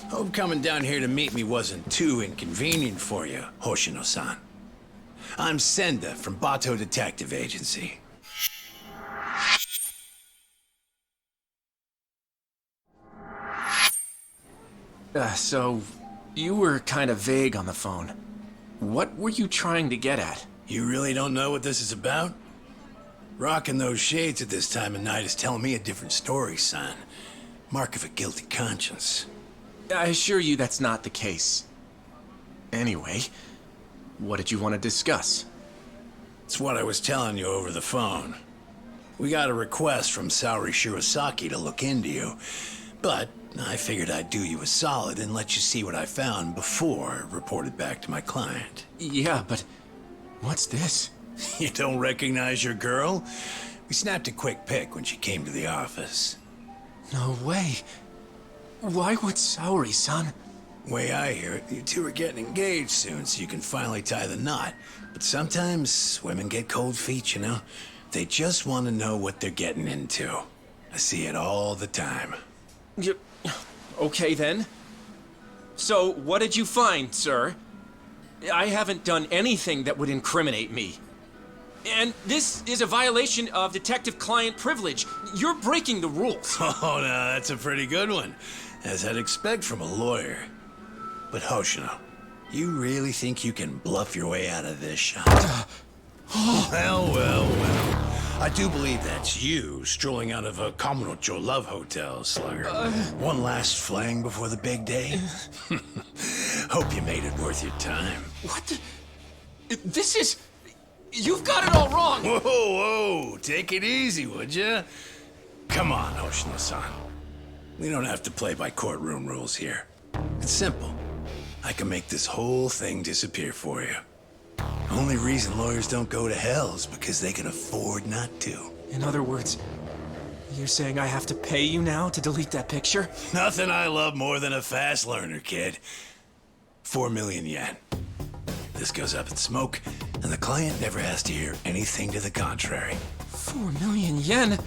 Hope coming down here to meet me wasn't too inconvenient for you, Hoshino-san. I'm Senda from Bato Detective Agency. So, you were kind of vague on the phone. What were you trying to get at? You really don't know what this is about? Rocking those shades at this time of night is telling me a different story, son. Mark of a guilty conscience. I assure you that's not the case. Anyway, what did you want to discuss? It's what I was telling you over the phone. We got a request from Saori Shirosaki to look into you, but I figured I'd do you a solid and let you see what I found before I reported back to my client. Yeah, but what's this? You don't recognize your girl? We snapped a quick pic when she came to the office. No way. Why would Saori-san? Way I hear it, you two are getting engaged soon, so you can finally tie the knot. But sometimes women get cold feet, you know? They just want to know what they're getting into. I see it all the time. Okay then. So, what did you find, sir? I haven't done anything that would incriminate me. And this is a violation of detective-client privilege. You're breaking the rules. Oh, no, that's a pretty good one, as I'd expect from a lawyer. But Hoshino, you really think you can bluff your way out of this shop? Well. I do believe that's you strolling out of a Kamurocho love hotel, Slugger. One last fling before the big day? Hope you made it worth your time. What the? This is... You've got it all wrong! Whoa, take it easy, would ya? Come on, Hoshino-san. We don't have to play by courtroom rules here. It's simple. I can make this whole thing disappear for you. Only reason lawyers don't go to hell is because they can afford not to. In other words, you're saying I have to pay you now to delete that picture? Nothing I love more than a fast learner, kid. 4 million yen. This goes up in smoke, and the client never has to hear anything to the contrary. 4 million yen?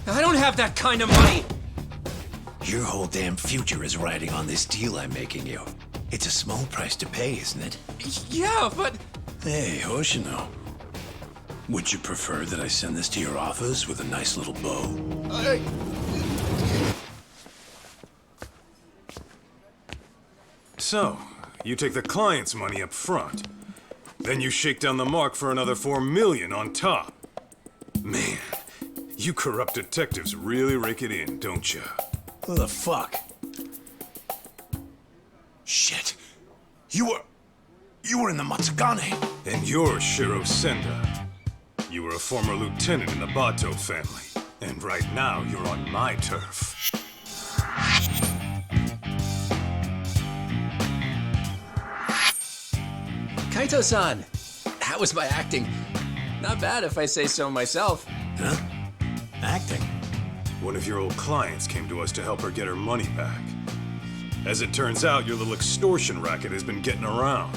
I don't have that kind of money! Your whole damn future is riding on this deal I'm making you. It's a small price to pay, isn't it? Yeah, but... Hey, Hoshino. Would you prefer that I send this to your office with a nice little bow? So, you take the client's money up front. Then you shake down the mark for another 4 million on top. Man, you corrupt detectives really rake it in, don't you? Who the fuck? Shit. You were in the Matsugane. And you're Shiro Senda. You were a former lieutenant in the Bato family. And right now, you're on my turf. Kaito-san, how was my acting? Not bad if I say so myself. Huh? Acting? One of your old clients came to us to help her get her money back. As it turns out, your little extortion racket has been getting around.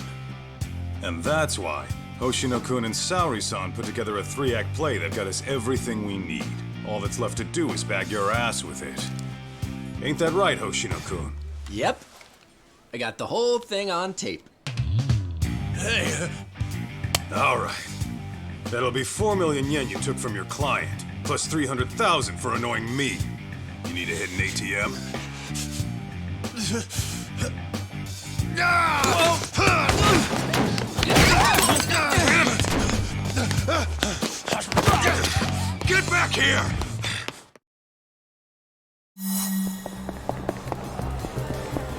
And that's why Hoshino-kun and Saori-san put together a 3-act play that got us everything we need. All that's left to do is bag your ass with it. Ain't that right, Hoshino-kun? Yep. I got the whole thing on tape. Hey, All right. That'll be 4 million yen you took from your client, plus 300,000 for annoying me. You need to hit an ATM? get back here!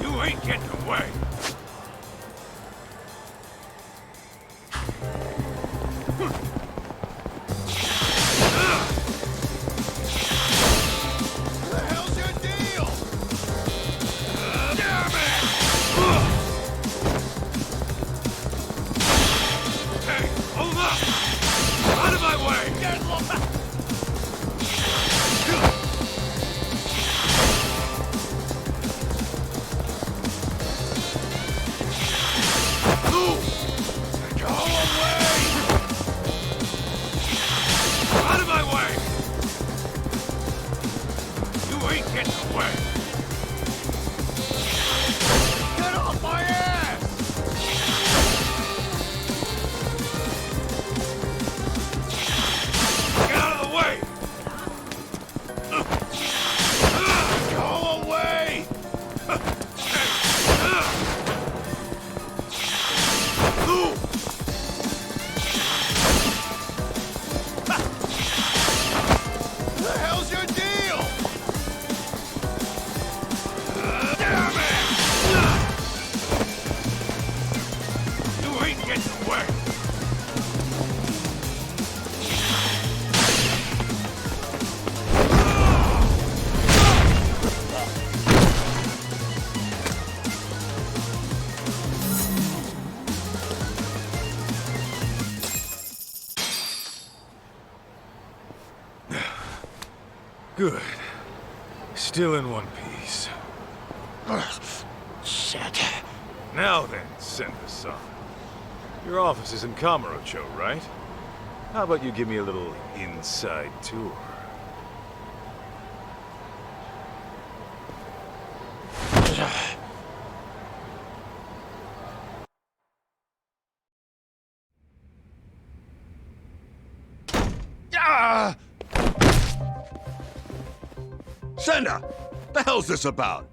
You ain't getting away. the way! Get off my ass! Get out of the way! Go away! What the hell's your deal? Damn it! You ain't getting away! Good. Still in one piece. Shit. Now then, Sender-san. Your office is in Kamurocho, right? How about you give me a little inside tour? Ah! Sender! The hell's this about?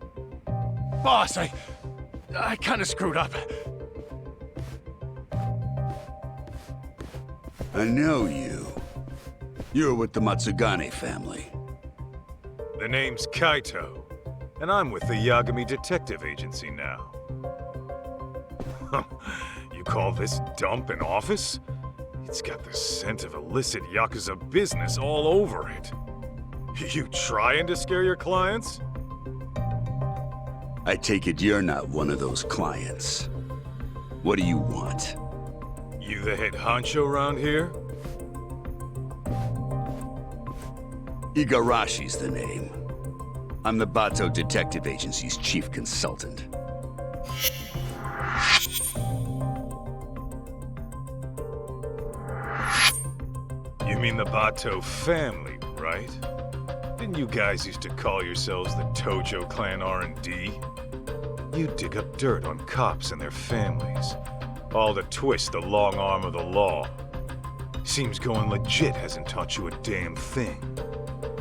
Boss, I kind of screwed up. I know you. You're with the Matsugane family. The name's Kaito, and I'm with the Yagami Detective Agency now. You call this dump an office? It's got the scent of illicit Yakuza business all over it. You trying to scare your clients? I take it you're not one of those clients. What do you want? You the head honcho around here? Igarashi's the name. I'm the Bato Detective Agency's chief consultant. You mean the Bato family, right? Didn't you guys used to call yourselves the Tojo Clan R&D? You dig up dirt on cops and their families, all to twist the long arm of the law. Seems going legit hasn't taught you a damn thing.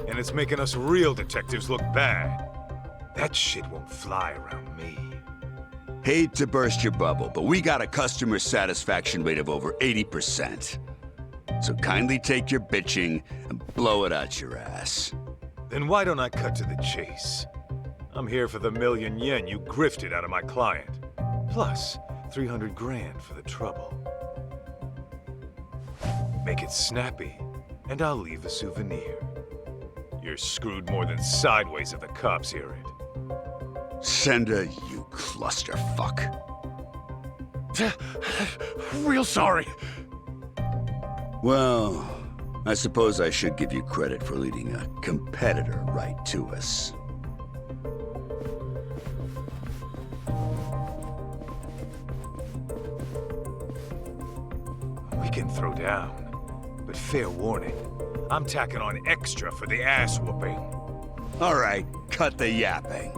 And it's making us real detectives look bad. That shit won't fly around me. Hate to burst your bubble, but we got a customer satisfaction rate of over 80%. So kindly take your bitching and blow it out your ass. Then why don't I cut to the chase? I'm here for the million yen you grifted out of my client. Plus, 300 grand for the trouble. Make it snappy, and I'll leave a souvenir. You're screwed more than sideways if the cops hear it. Sender, you clusterfuck. Real sorry. Well, I suppose I should give you credit for leading a competitor right to us. We can throw down, but fair warning, I'm tacking on extra for the ass whooping. All right, cut the yapping.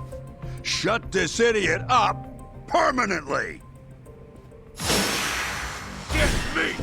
Shut this idiot up permanently! Get meat!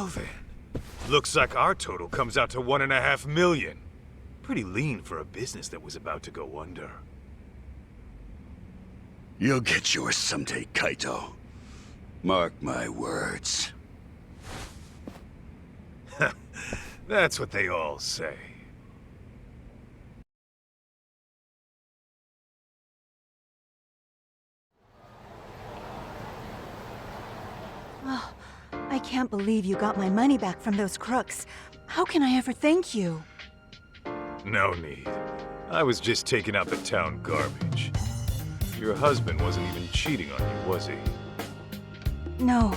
then. Looks like our total comes out to 1.5 million. Pretty lean for a business that was about to go under. You'll get yours someday, Kaito. Mark my words. That's what they all say. Oh, I can't believe you got my money back from those crooks. How can I ever thank you? No need. I was just taking out the town garbage. Your husband wasn't even cheating on you, was he? No,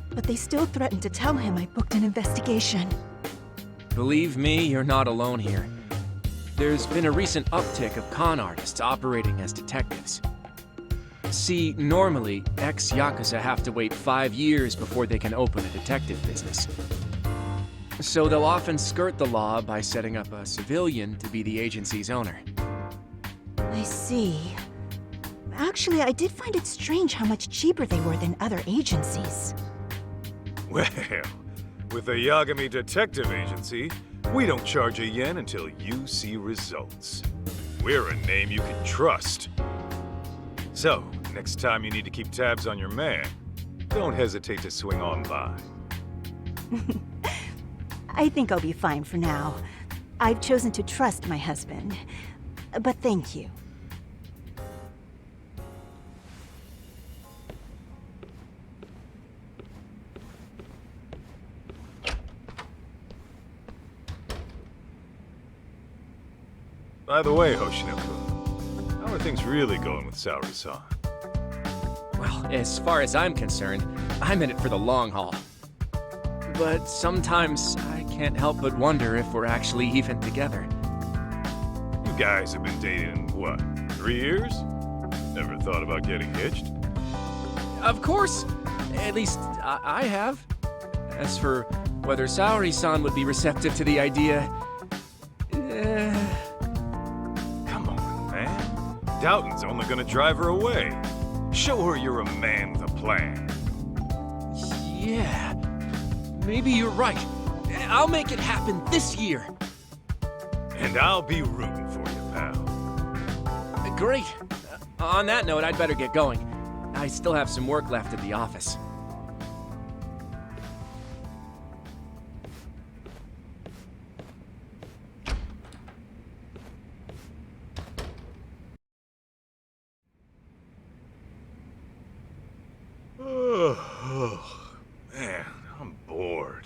but they still threatened to tell him I booked an investigation. Believe me, you're not alone here. There's been a recent uptick of con artists operating as detectives. See, normally, ex-Yakuza have to wait 5 years before they can open a detective business. So they'll often skirt the law by setting up a civilian to be the agency's owner. I see. Actually, I did find it strange how much cheaper they were than other agencies. Well, with the Yagami Detective Agency, we don't charge a yen until you see results. We're a name you can trust. So, next time you need to keep tabs on your man, don't hesitate to swing on by. I think I'll be fine for now. I've chosen to trust my husband. But thank you. By the way, Hoshino-kun, how are things really going with Saori-san? Well, as far as I'm concerned, I'm in it for the long haul. But sometimes I can't help but wonder if we're actually even together. You guys have been dating, what, 3 years? Never thought about getting hitched? Of course! At least, I have. As for whether Saori-san would be receptive to the idea... Come on, man. Doubting's only gonna drive her away. Show her you're a man with a plan. Yeah, maybe you're right. I'll make it happen this year. And I'll be rooting for you, pal. Great. On that note, I'd better get going. I still have some work left at the office. Oh, man, I'm bored.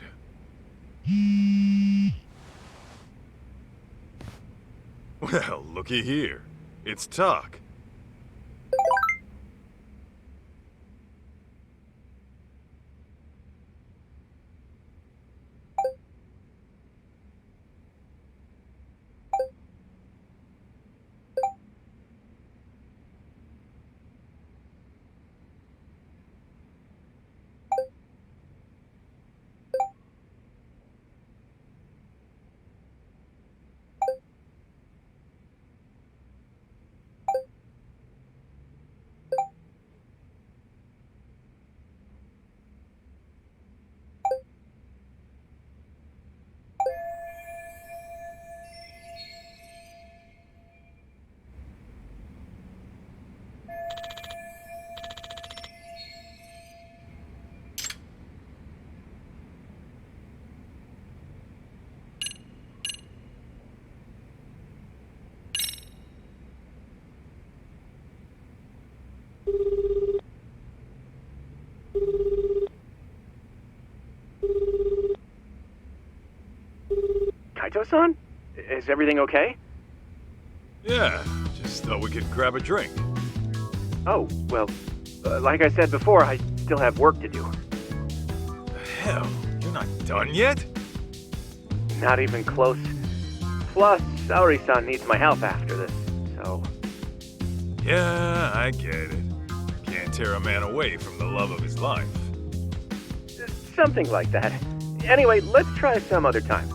Well, looky here. It's talk. Kaito-san? Is everything okay? Yeah, just thought we could grab a drink. Oh, well, like I said before, I still have work to do. The hell? You're not done yet? Not even close. Plus, Saori-san needs my help after this, so... Yeah, I get it. Can't tear a man away from the love of his life. Something like that. Anyway, let's try some other time.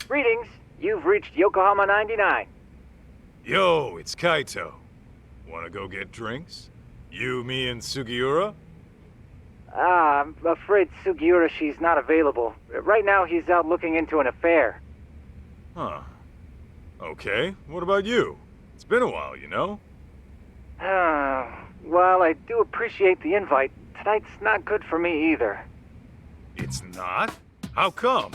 Greetings. You've reached Yokohama 99. Yo, it's Kaito. Wanna go get drinks? You, me, and Sugiura? I'm afraid Sugiura, she's not available. Right now, he's out looking into an affair. Huh. Okay, what about you? It's been a while, you know? Well, I do appreciate the invite. Tonight's not good for me either. It's not? How come?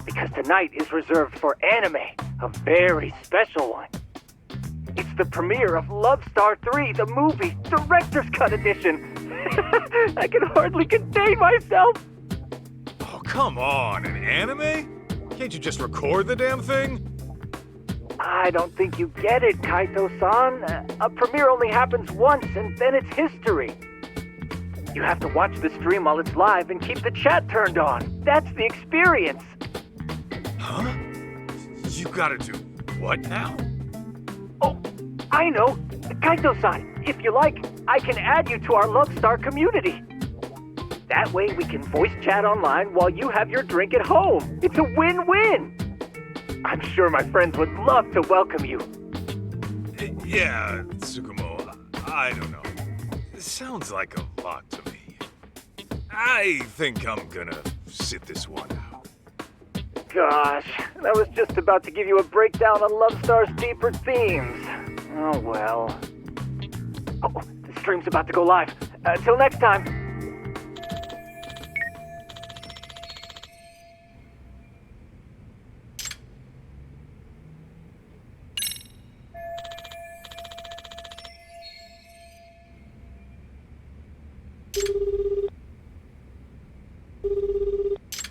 Because tonight is reserved for anime, a very special one. It's the premiere of Love Star 3, the movie, Director's Cut Edition. I can hardly contain myself. Oh, come on, an anime? Can't you just record the damn thing? I don't think you get it, Kaito-san. A premiere only happens once, and then it's history. You have to watch the stream while it's live and keep the chat turned on. That's the experience. Huh? You gotta do what now? Oh, I know. Kaito-san, if you like, I can add you to our Love Star community. That way we can voice chat online while you have your drink at home. It's a win-win. I'm sure my friends would love to welcome you. Yeah, Tsukumo, I don't know. It sounds like a lot to me. I think I'm gonna sit this one out. Gosh, I was just about to give you a breakdown on Love Star's deeper themes. Oh well. Oh, the stream's about to go live. Till next time.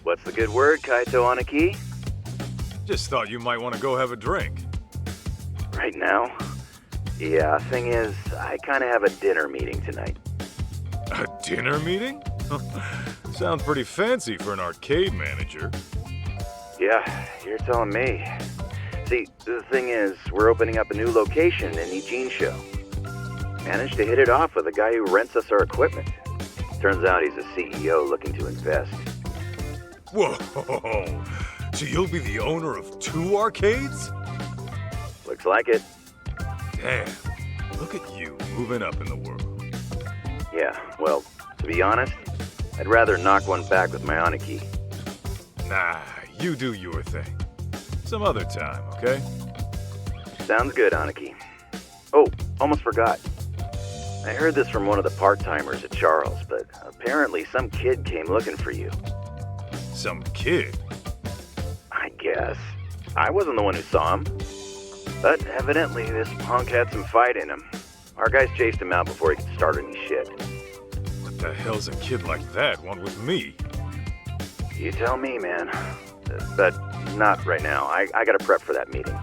What's the good word, Kaito Aniki? Just thought you might want to go have a drink. Right now? Yeah, thing is, I kind of have a dinner meeting tonight. A dinner meeting? Sounds pretty fancy for an arcade manager. Yeah, you're telling me. See, the thing is, we're opening up a new location in Ijincho. Managed to hit it off with a guy who rents us our equipment. Turns out he's a CEO looking to invest. Whoa! So you'll be the owner of 2 arcades? Looks like it. Damn, look at you moving up in the world. Yeah, well, to be honest, I'd rather knock one back with my Aniki. Nah, you do your thing. Some other time, okay? Sounds good, Aniki. Oh, almost forgot. I heard this from one of the part-timers at Charles, but apparently some kid came looking for you. Some kid? I guess. I wasn't the one who saw him. But evidently this punk had some fight in him. Our guys chased him out before he could start any shit. What the hell's a kid like that want with me? You tell me, man. But not right now. I gotta prep for that meeting.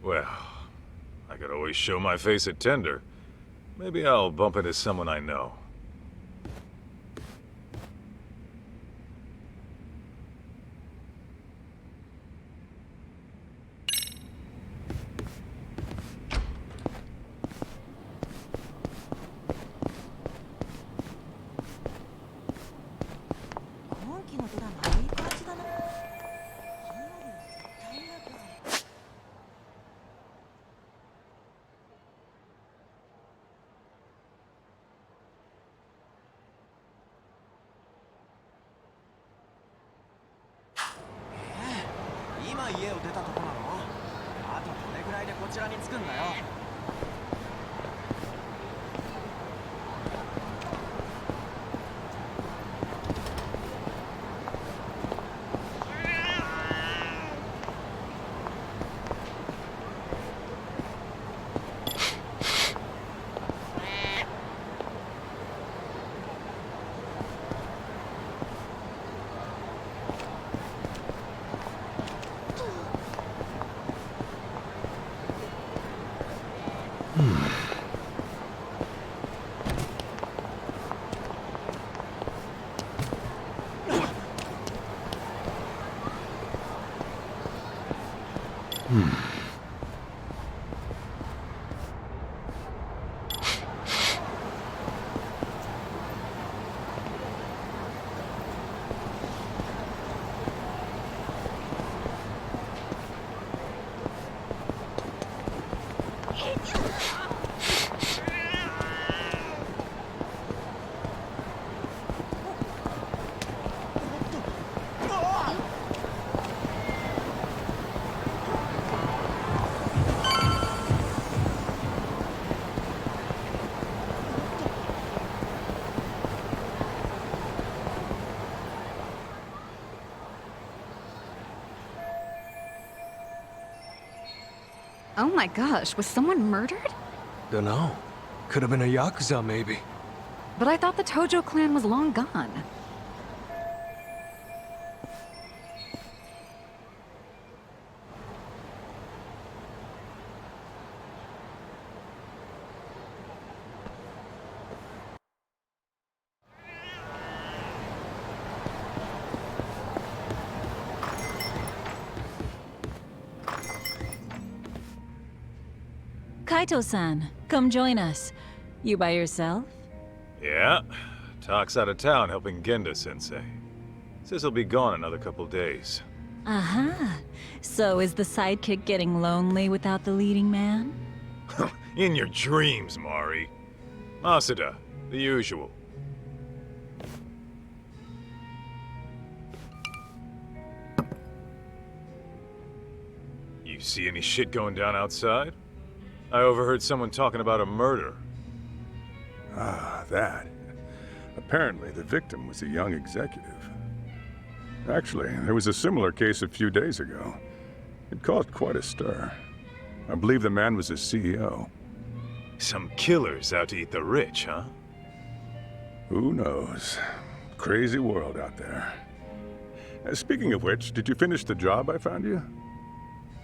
Well, I could always show my face at Tender. Maybe I'll bump into someone I know. Oh my gosh, was someone murdered? Dunno. Could have been a Yakuza, maybe. But I thought the Tojo clan was long gone. Kaito-san, come join us. You by yourself? Yeah. Talk's out of town helping Genda-sensei. Says he'll be gone another couple days. Aha. So is the sidekick getting lonely without the leading man? In your dreams, Mari. Masuda, the usual. You see any shit going down outside? I overheard someone talking about a murder. Ah, that. Apparently, the victim was a young executive. Actually, there was a similar case a few days ago. It caused quite a stir. I believe the man was a CEO. Some killers out to eat the rich, huh? Who knows? Crazy world out there. Speaking of which, did you finish the job I found you?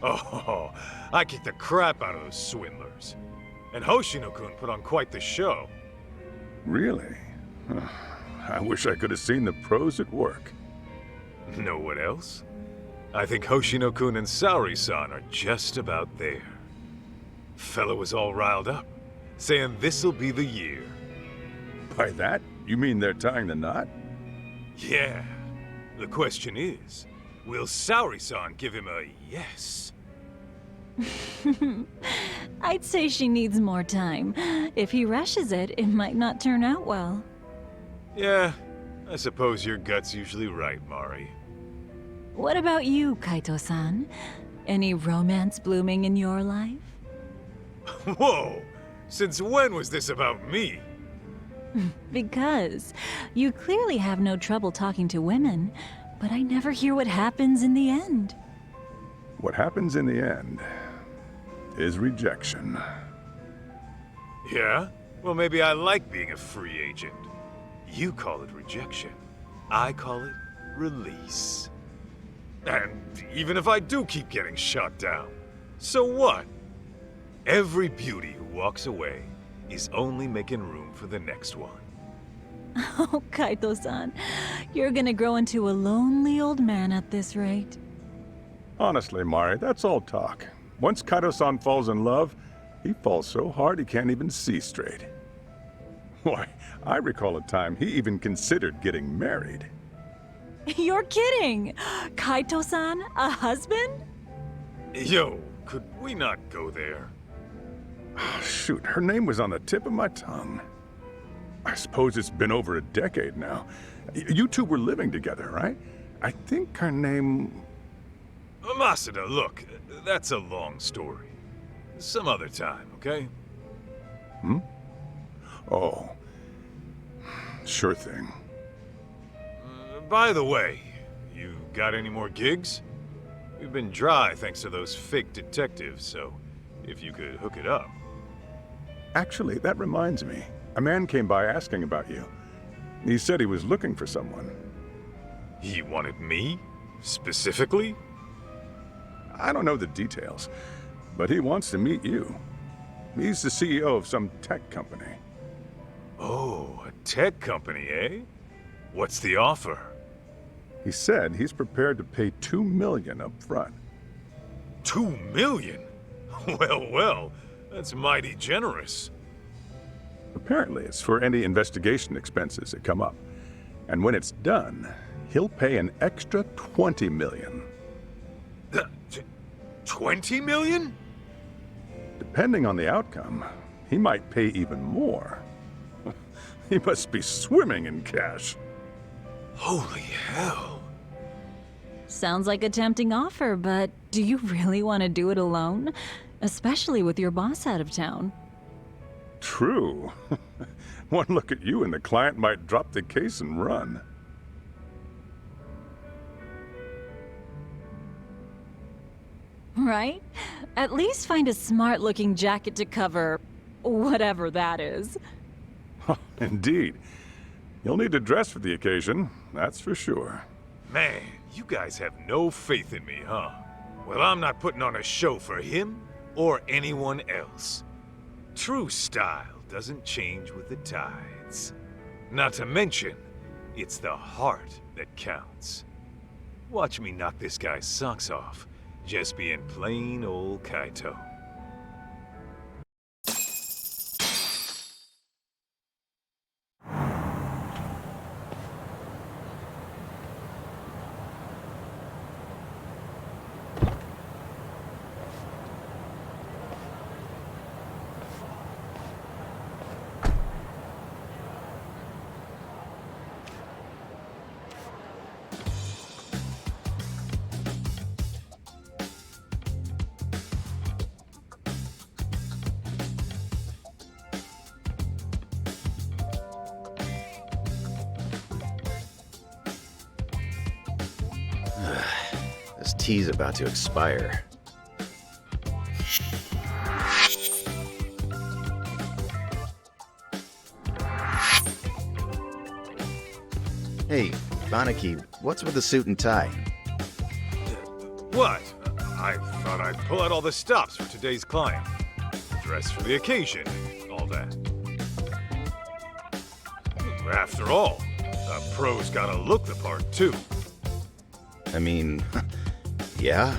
Oh, I kicked the crap out of those swindlers. And Hoshino-kun put on quite the show. Really? I wish I could have seen the pros at work. Know what else? I think Hoshino-kun and Saori-san are just about there. Fella was all riled up, saying this'll be the year. By that, you mean they're tying the knot? Yeah. The question is, will Saori-san give him a yes? I'd say she needs more time. If he rushes it, it might not turn out well. Yeah, I suppose your gut's usually right, Mari. What about you, Kaito-san? Any romance blooming in your life? Whoa! Since when was this about me? Because you clearly have no trouble talking to women, but I never hear what happens in the end. What happens in the end is rejection. Yeah? Well, maybe I like being a free agent. You call it rejection. I call it release. And even if I do keep getting shot down, so what? Every beauty who walks away is only making room for the next one. Oh, Kaito-san, you're gonna grow into a lonely old man at this rate. Honestly, Mari, that's all talk. Once Kaito-san falls in love, he falls so hard he can't even see straight. Why, I recall a time he even considered getting married. You're kidding! Kaito-san, a husband? Yo, could we not go there? Shoot, her name was on the tip of my tongue. I suppose it's been over a decade now. You two were living together, right? I think her name... Masuda, look, that's a long story. Some other time, okay? Oh. Sure thing. By the way, you got any more gigs? We've been dry thanks to those fake detectives, so if you could hook it up. Actually, that reminds me. A man came by asking about you. He said he was looking for someone. He wanted me? Specifically? I don't know the details, but he wants to meet you. He's the CEO of some tech company. Oh, a tech company, eh? What's the offer? He said he's prepared to pay $2 million up front. $2 million? Well, well, that's mighty generous. Apparently, it's for any investigation expenses that come up. And when it's done, he'll pay an extra $20 million. 20 million? Depending on the outcome, he might pay even more. He must be swimming in cash. Holy hell. Sounds like a tempting offer, but do you really want to do it alone? Especially with your boss out of town. True. One look at you and the client might drop the case and run. Right? At least find a smart-looking jacket to cover whatever that is. Indeed. You'll need to dress for the occasion, that's for sure. Man, you guys have no faith in me, huh? Well, I'm not putting on a show for him or anyone else. True style doesn't change with the tides. Not to mention, it's the heart that counts. Watch me knock this guy's socks off, just being plain old Kaito. This tea's about to expire. Hey, Banaki, what's with the suit and tie? What? I thought I'd pull out all the stops for today's client. Dress for the occasion, all that. After all, a pro's gotta look the part, too. I mean, yeah.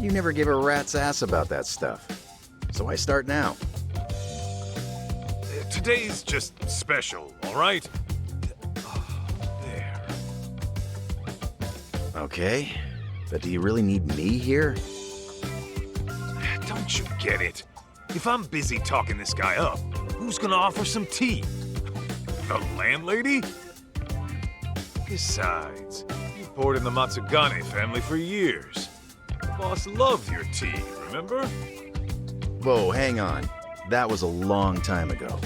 You never give a rat's ass about that stuff. So I start now. Today's just special, all right? There. Okay, but do you really need me here? Don't you get it? If I'm busy talking this guy up, who's gonna offer some tea? The landlady? Besides, you poured in the Matsugane family for years. The boss loved your tea, remember? Whoa, hang on. That was a long time ago.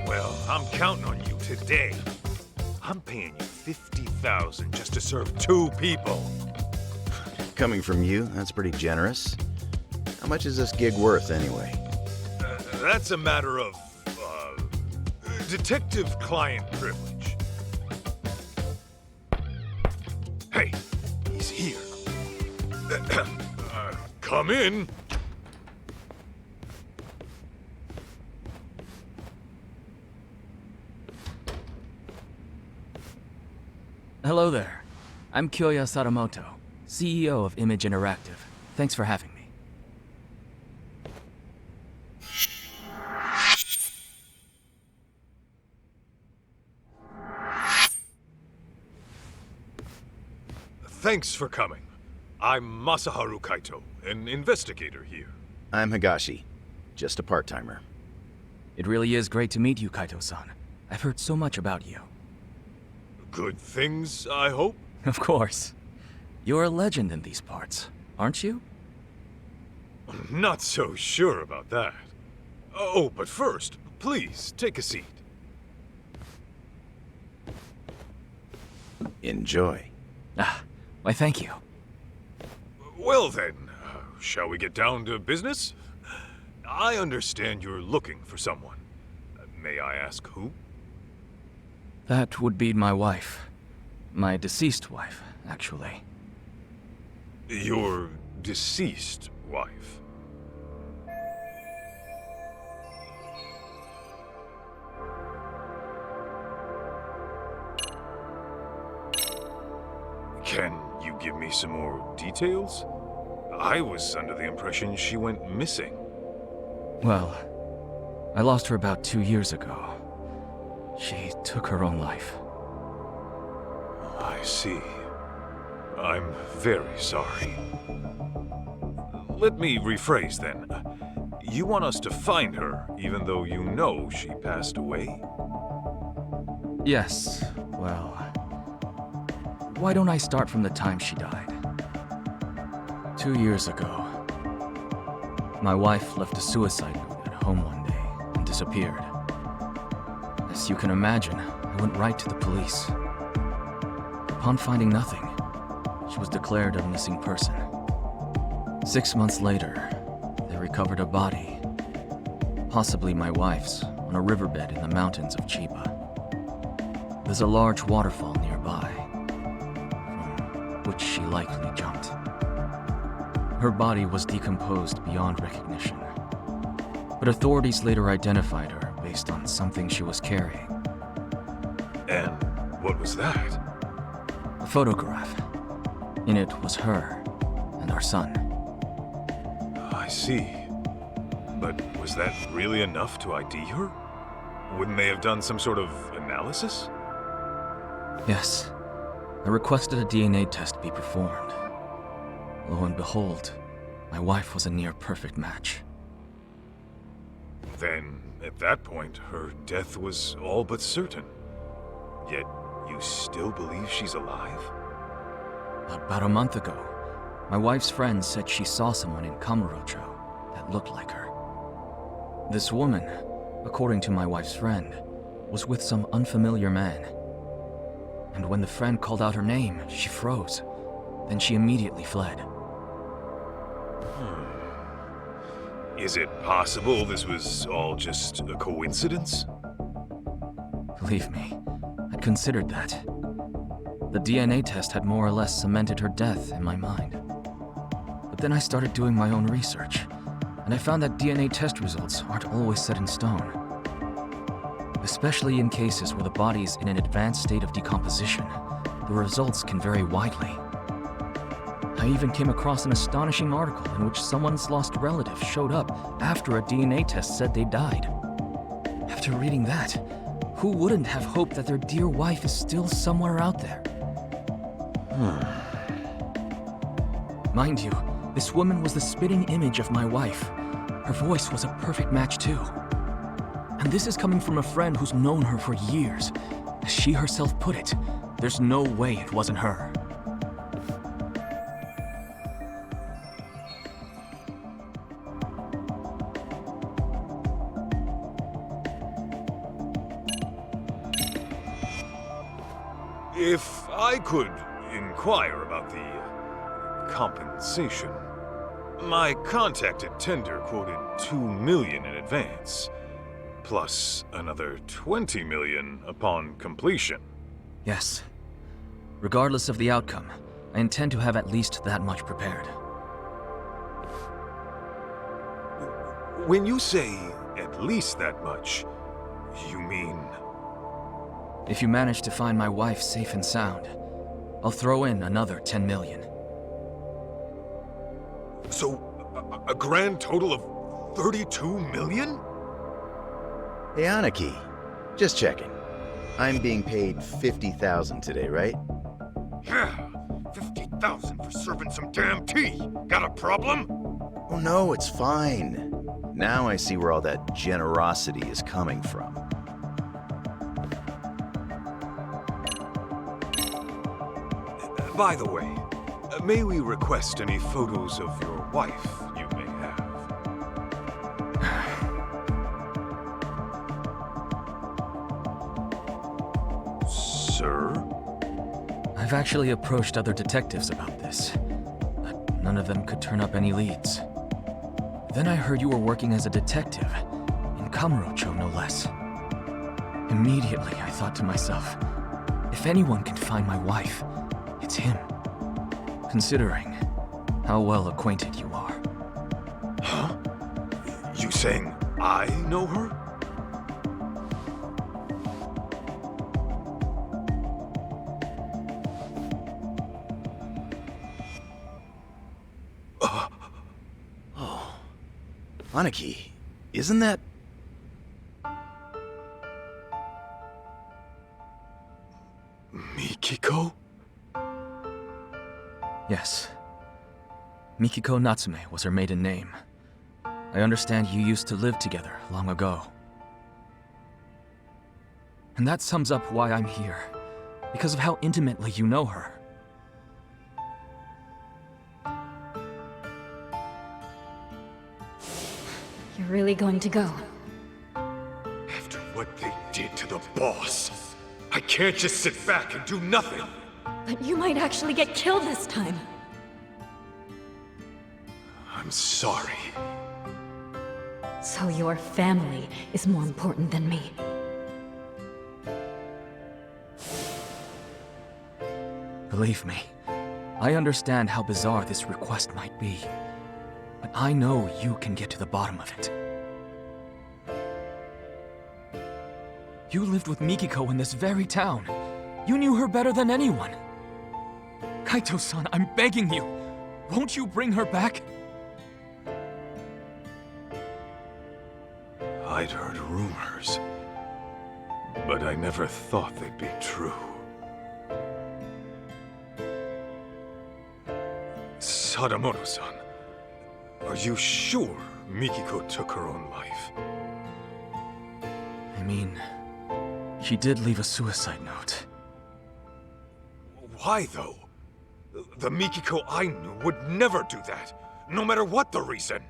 Well, I'm counting on you today. I'm paying you $50,000 just to serve 2 people. Coming from you, that's pretty generous. How much is this gig worth, anyway? That's a matter of, detective-client privilege. Hey, he's here. Come in. Hello there. I'm Kyoya Sadamoto, CEO of Image Interactive. Thanks for having me. Thanks for coming. I'm Masaharu Kaito, an investigator here. I'm Higashi, just a part-timer. It really is great to meet you, Kaito-san. I've heard so much about you. Good things, I hope? Of course. You're a legend in these parts, aren't you? Not so sure about that. Oh, but first, please, take a seat. Enjoy. Ah, why thank you. Well then, shall we get down to business? I understand you're looking for someone. May I ask who? That would be my wife. My deceased wife, actually. Your deceased wife? Can you give me some more details? I was under the impression she went missing. Well, I lost her about 2 years ago. She took her own life. I see. I'm very sorry. Let me rephrase then. You want us to find her, even though you know she passed away? Yes, well... Why don't I start from the time she died? 2 years ago, my wife left a suicide note at home one day and disappeared. As you can imagine, I went right to the police. Upon finding nothing, she was declared a missing person. 6 months later, they recovered a body, possibly my wife's, on a riverbed in the mountains of Chiba. There's a large waterfall nearby, from which she likely jumped. Her body was decomposed beyond recognition, but authorities later identified her based on something she was carrying. And what was that? A photograph. In it was her and our son. I see. But was that really enough to ID her? Wouldn't they have done some sort of analysis? Yes. I requested a DNA test be performed. Lo and behold, my wife was a near-perfect match. Then, at that point, her death was all but certain. Yet, you still believe she's alive? About a month ago, my wife's friend said she saw someone in Kamurocho that looked like her. This woman, according to my wife's friend, was with some unfamiliar man. And when the friend called out her name, she froze. Then she immediately fled. Is it possible this was all just a coincidence? Believe me, I considered that. The DNA test had more or less cemented her death in my mind. But then I started doing my own research, and I found that DNA test results aren't always set in stone. Especially in cases where the body's in an advanced state of decomposition, the results can vary widely. I even came across an astonishing article in which someone's lost relative showed up after a DNA test said they died. After reading that, who wouldn't have hoped that their dear wife is still somewhere out there? Mind you, this woman was the spitting image of my wife. Her voice was a perfect match too. And this is coming from a friend who's known her for years. As she herself put it, there's no way it wasn't her. If I could inquire about the compensation. My contact at Tender quoted $2 million in advance, plus another $20 million upon completion. Yes. Regardless of the outcome, I intend to have at least that much prepared. When you say at least that much, you mean... If you manage to find my wife safe and sound, I'll throw in another $10 million. So, a grand total of $32 million? Hey, Aniki. Just checking. I'm being paid $50,000 today, right? Yeah, $50,000 for serving some damn tea. Got a problem? Oh no, it's fine. Now I see where all that generosity is coming from. By the way, may we request any photos of your wife you may have? Sir? I've actually approached other detectives about this, but none of them could turn up any leads. Then I heard you were working as a detective, in Kamurocho no less. Immediately I thought to myself, if anyone can find my wife, it's him. Considering how well acquainted you are. Huh? You saying I know her? Oh. Aniki, isn't that... Mikiko? Yes. Mikiko Natsume was her maiden name. I understand you used to live together long ago. And that sums up why I'm here, because of how intimately you know her. You're really going to go? After what they did to the boss, I can't just sit back and do nothing. But you might actually get killed this time. sorry. So your family is more important than me. Believe me, I understand how bizarre this request might be. But I know you can get to the bottom of it. You lived with Mikiko in this very town. You knew her better than anyone. Kaito-san, I'm begging you. Won't you bring her back? I'd heard rumors, but I never thought they'd be true. Sadamoto-san, are you sure Mikiko took her own life? I mean, she did leave a suicide note. Why, though? The Mikiko I knew would never do that, no matter what the reason.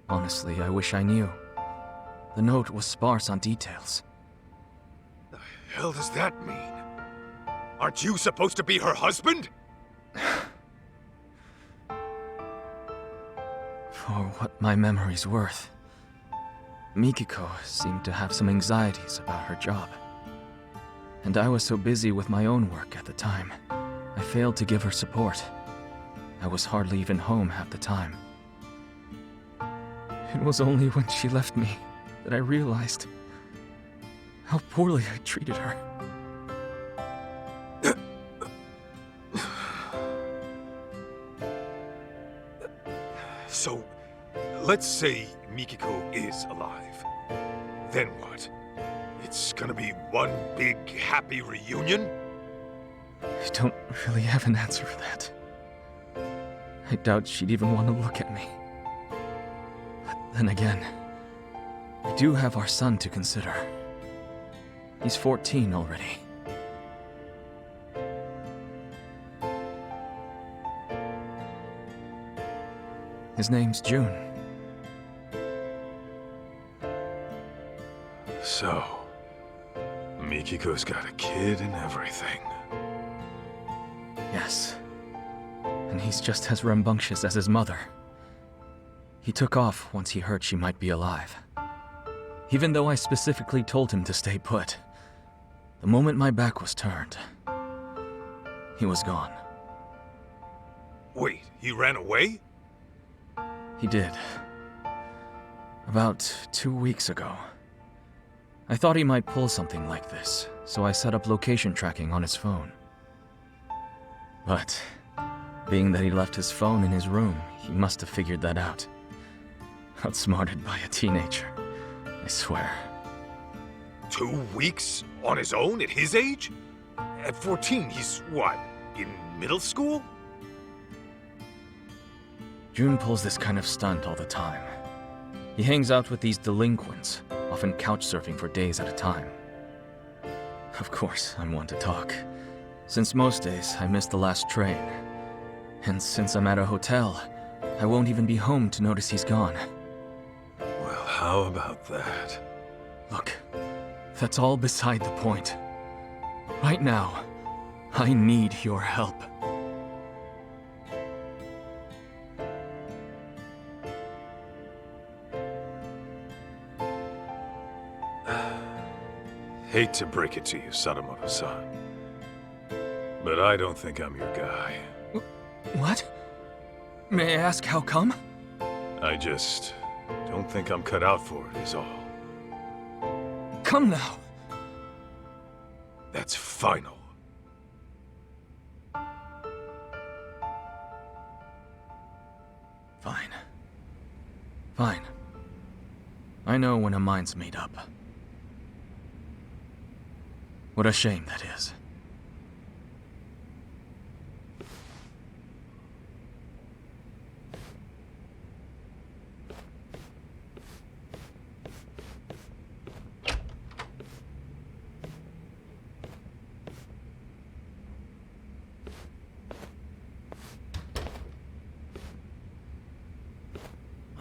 Honestly, I wish I knew. The note was sparse on details. The hell does that mean? Aren't you supposed to be her husband? For what my memory's worth, Mikiko seemed to have some anxieties about her job. And I was so busy with my own work at the time, I failed to give her support. I was hardly even home half the time. It was only when she left me that I realized how poorly I treated her. So, let's say Mikiko is alive. Then what? It's gonna be one big happy reunion? I don't really have an answer for that. I doubt she'd even want to look at me. But then again, we do have our son to consider. He's 14 already. His name's June. So, Mikiko's got a kid and everything. Yes. And he's just as rambunctious as his mother. He took off once he heard she might be alive. Even though I specifically told him to stay put. The moment my back was turned, he was gone. Wait, he ran away? He did. About 2 weeks ago. I thought he might pull something like this, so I set up location tracking on his phone. But, being that he left his phone in his room, he must have figured that out. Outsmarted by a teenager, I swear. 2 weeks on his own at his age? At 14, he's what, in middle school? June pulls this kind of stunt all the time. He hangs out with these delinquents, often couch surfing for days at a time. Of course, I'm one to talk, since most days I miss the last train. And since I'm at a hotel, I won't even be home to notice he's gone. Well, how about that? Look, that's all beside the point. Right now, I need your help. Hate to break it to you, Sadamoto-san, but I don't think I'm your guy. What? May I ask how come? I just don't think I'm cut out for it, is all. Come now. That's final. Fine. Fine. I know when a mind's made up. What a shame that is.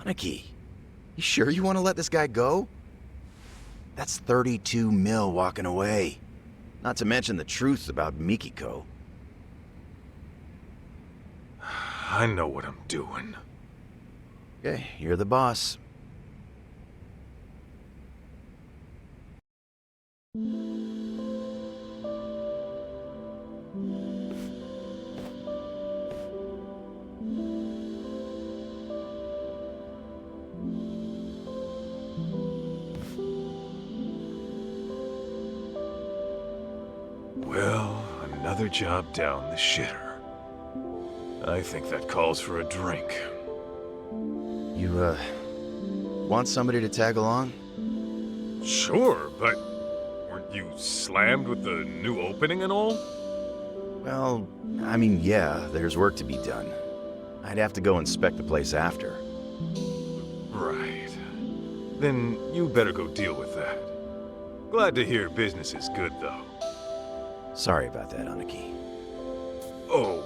Aniki, you sure you want to let this guy go? That's 32 mil walking away. Not to mention the truth about Mikiko. I know what I'm doing. Okay, you're the boss. Well, another job down the shitter. I think that calls for a drink. You, want somebody to tag along? Sure, but weren't you slammed with the new opening and all? Well, I mean, yeah, there's work to be done. I'd have to go inspect the place after. Right. Then you better go deal with that. Glad to hear business is good, though. Sorry about that, Aniki. Oh,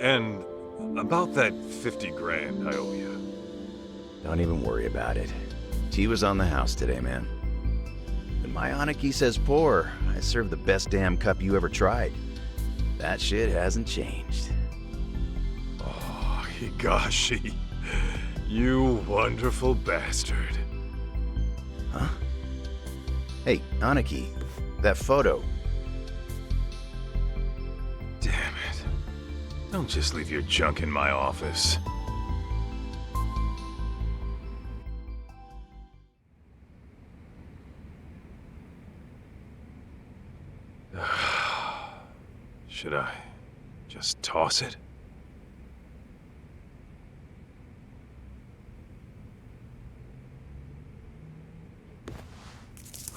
and about that 50 grand I owe you. Don't even worry about it. Tea was on the house today, man. When my Aniki says pour, I serve the best damn cup you ever tried. That shit hasn't changed. Oh, Higashi. You wonderful bastard. Huh? Hey, Aniki, that photo. Damn it. Don't just leave your junk in my office. Should I just toss it?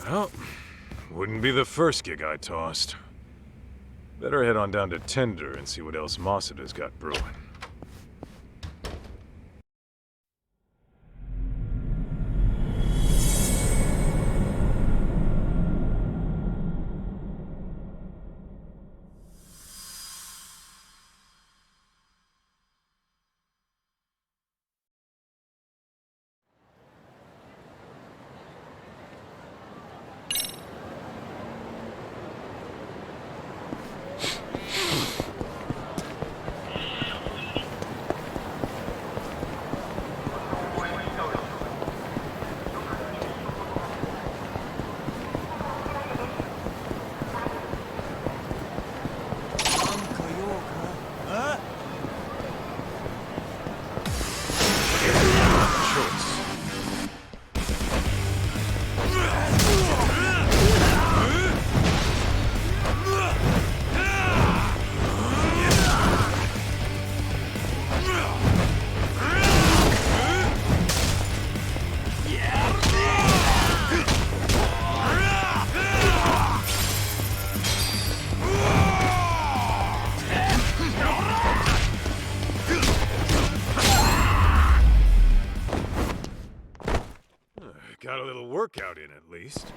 Well, wouldn't be the first gig I tossed. Better head on down to Tender and see what else Masuda's got brewing. Got a little workout in, at least.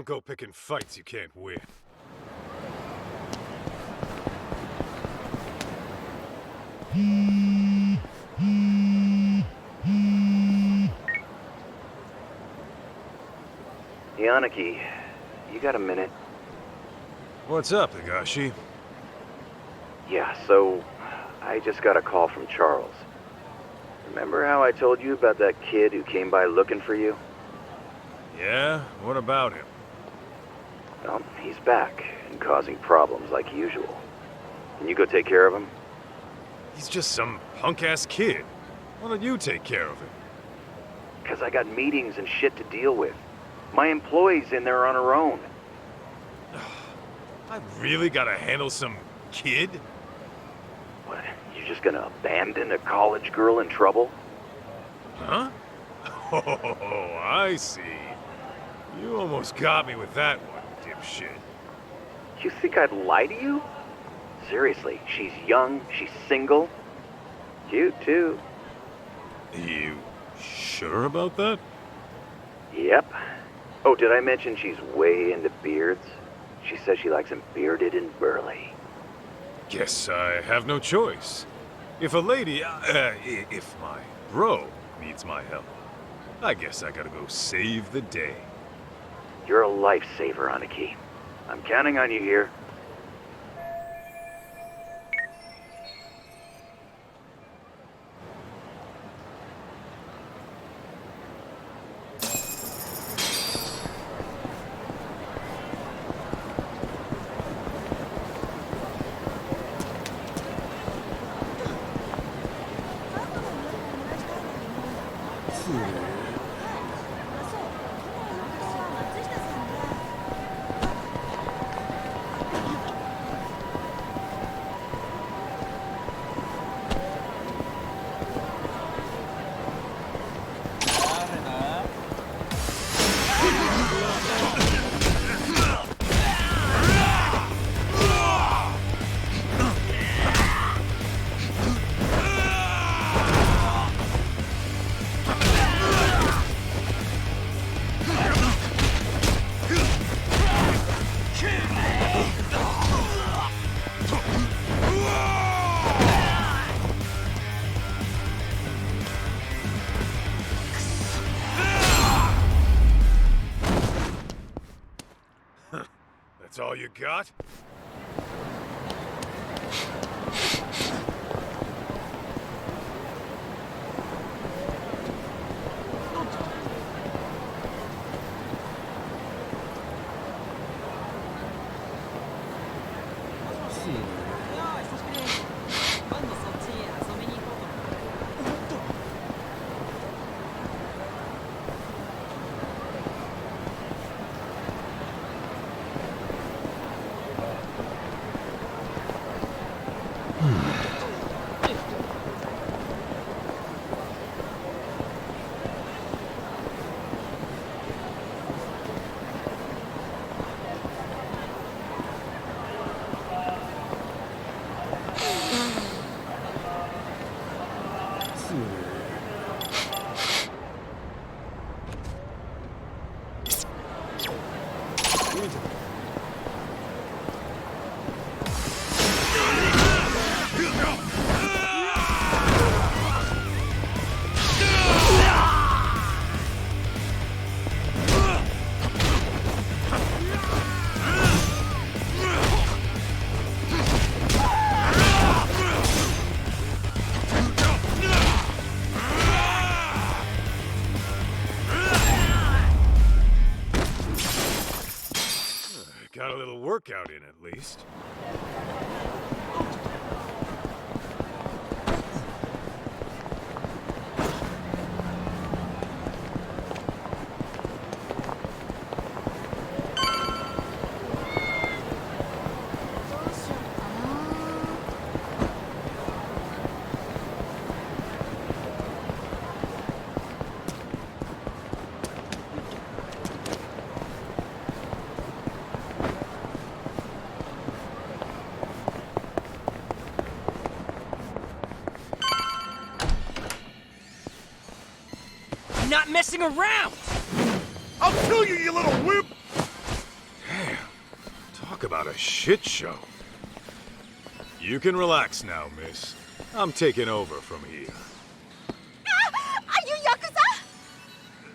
Don't go picking fights you can't win. Yaniki, you got a minute? What's up, Higashi? Yeah, so I just got a call from Charles. Remember how I told you about that kid who came by looking for you? Yeah? What about him? Well, he's back and causing problems like usual. Can you go take care of him? He's just some punk-ass kid. Why don't you take care of him? Because I got meetings and shit to deal with. My employee's in there on her own. I really gotta handle some kid? What, you just gonna abandon a college girl in trouble? Huh? Oh, I see. You almost got me with that one, dipshit. You think I'd lie to you? Seriously, she's young, she's single. Cute, too. You sure about that? Yep. Oh, did I mention she's way into beards? She says she likes them bearded and burly. Guess I have no choice. If a lady, if my bro needs my help, I guess I gotta go save the day. You're a lifesaver, Aniki. I'm counting on you here. That's all you got? Got a little workout in at least. Not messing around! I'll kill you, you little wimp! Damn. Talk about a shit show. You can relax now, miss. I'm taking over from here. Are you Yakuza?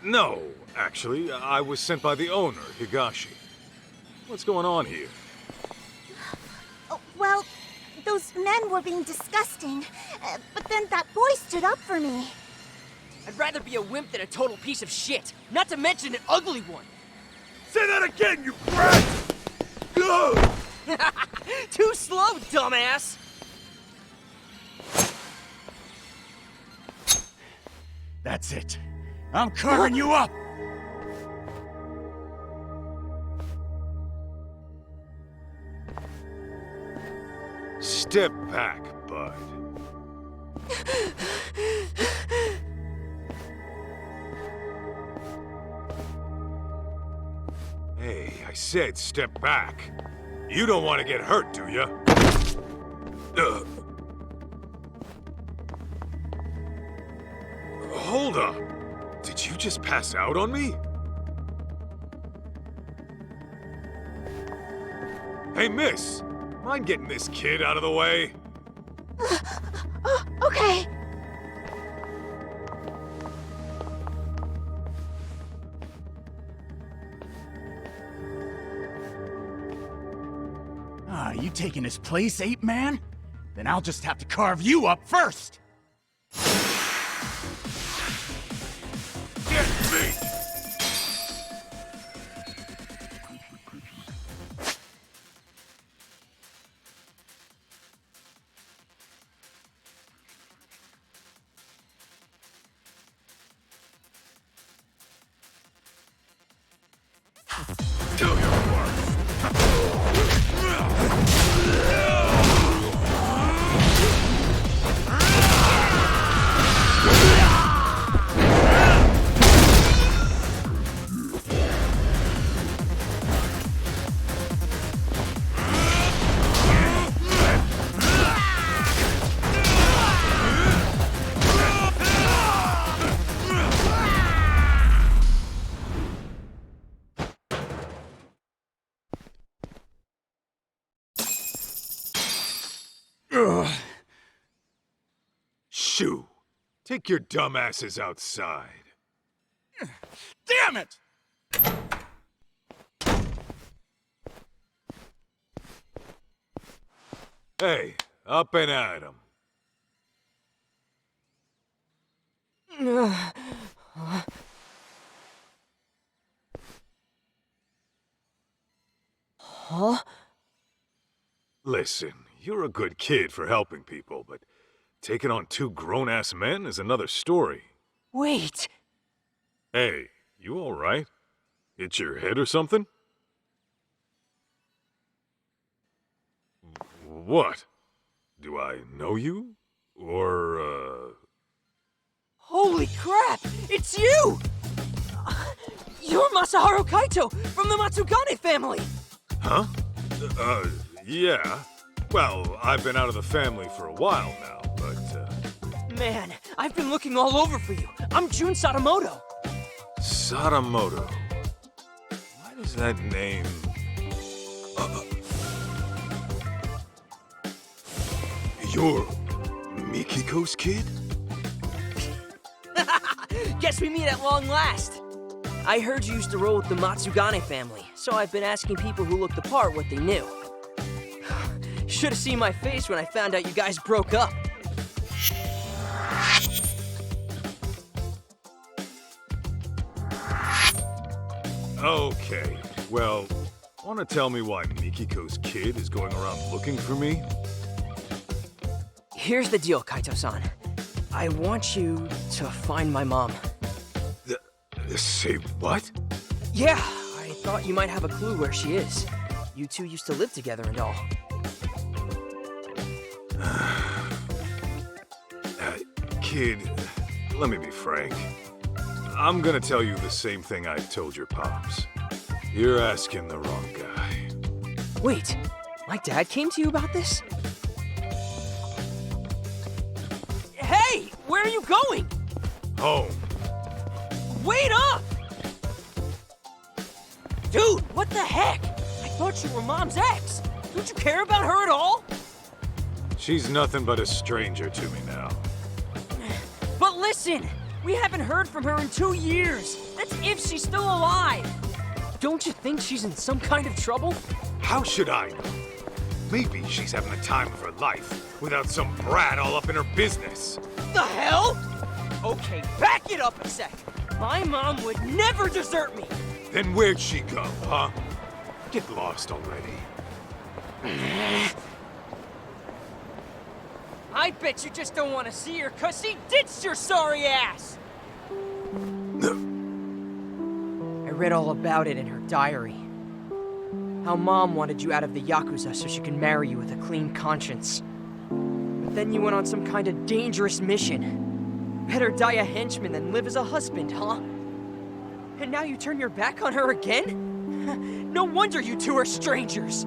No, actually, I was sent by the owner, Higashi. What's going on here? Oh, well, those men were being disgusting, but then that boy stood up for me. I'd rather be a wimp than a total piece of shit, not to mention an ugly one. Say that again, you brat! Go! Too slow, dumbass! That's it. I'm carving you up! Step back, bud. Hey, I said step back. You don't want to get hurt, do you? Hold up. Did you just pass out on me? Hey, miss. Mind getting this kid out of the way? Okay. Ah, you taking his place, Ape Man? Then I'll just have to carve you up first! Get me! Do your worst. Shoo! Take your dumbasses outside. Damn it! Hey, up and at 'em. Huh? Listen, you're a good kid for helping people, but taking on two grown-ass men is another story. Wait! Hey, you alright? Hit your head or something? What? Do I know you? Or, Holy crap! It's you! You're Masaharu Kaito from the Matsugane family! Huh? Yeah. Well, I've been out of the family for a while now, but, Man, I've been looking all over for you. I'm Jun Sadamoto. Sadamoto. Why does that name... You're Mikiko's kid? Guess we meet at long last. I heard you used to roll with the Matsugane family, so I've been asking people who looked the part what they knew. Should have seen my face when I found out you guys broke up. Okay, well, want to tell me why Mikiko's kid is going around looking for me? Here's the deal, Kaito-san. I want you to find my mom. Say what? Yeah, I thought you might have a clue where she is. You two used to live together and all. Kid, let me be frank. I'm gonna tell you the same thing I told your pops. You're asking the wrong guy. Wait, my dad came to you about this? Hey, where are you going? Home. Wait up! Dude, what the heck? I thought you were Mom's ex. Don't you care about her at all? She's nothing but a stranger to me now. But listen, we haven't heard from her in 2 years. That's if she's still alive. Don't you think she's in some kind of trouble? How should I know? Maybe she's having the time of her life without some brat all up in her business. The hell? Okay, back it up a sec. My mom would never desert me. Then where'd she go, huh? Get lost already. I bet you just don't want to see her, 'cause she ditched your sorry ass! read all about it in her diary. How Mom wanted you out of the Yakuza so she could marry you with a clean conscience. But then you went on some kind of dangerous mission. Better die a henchman than live as a husband, huh? And now you turn your back on her again? No wonder you two are strangers!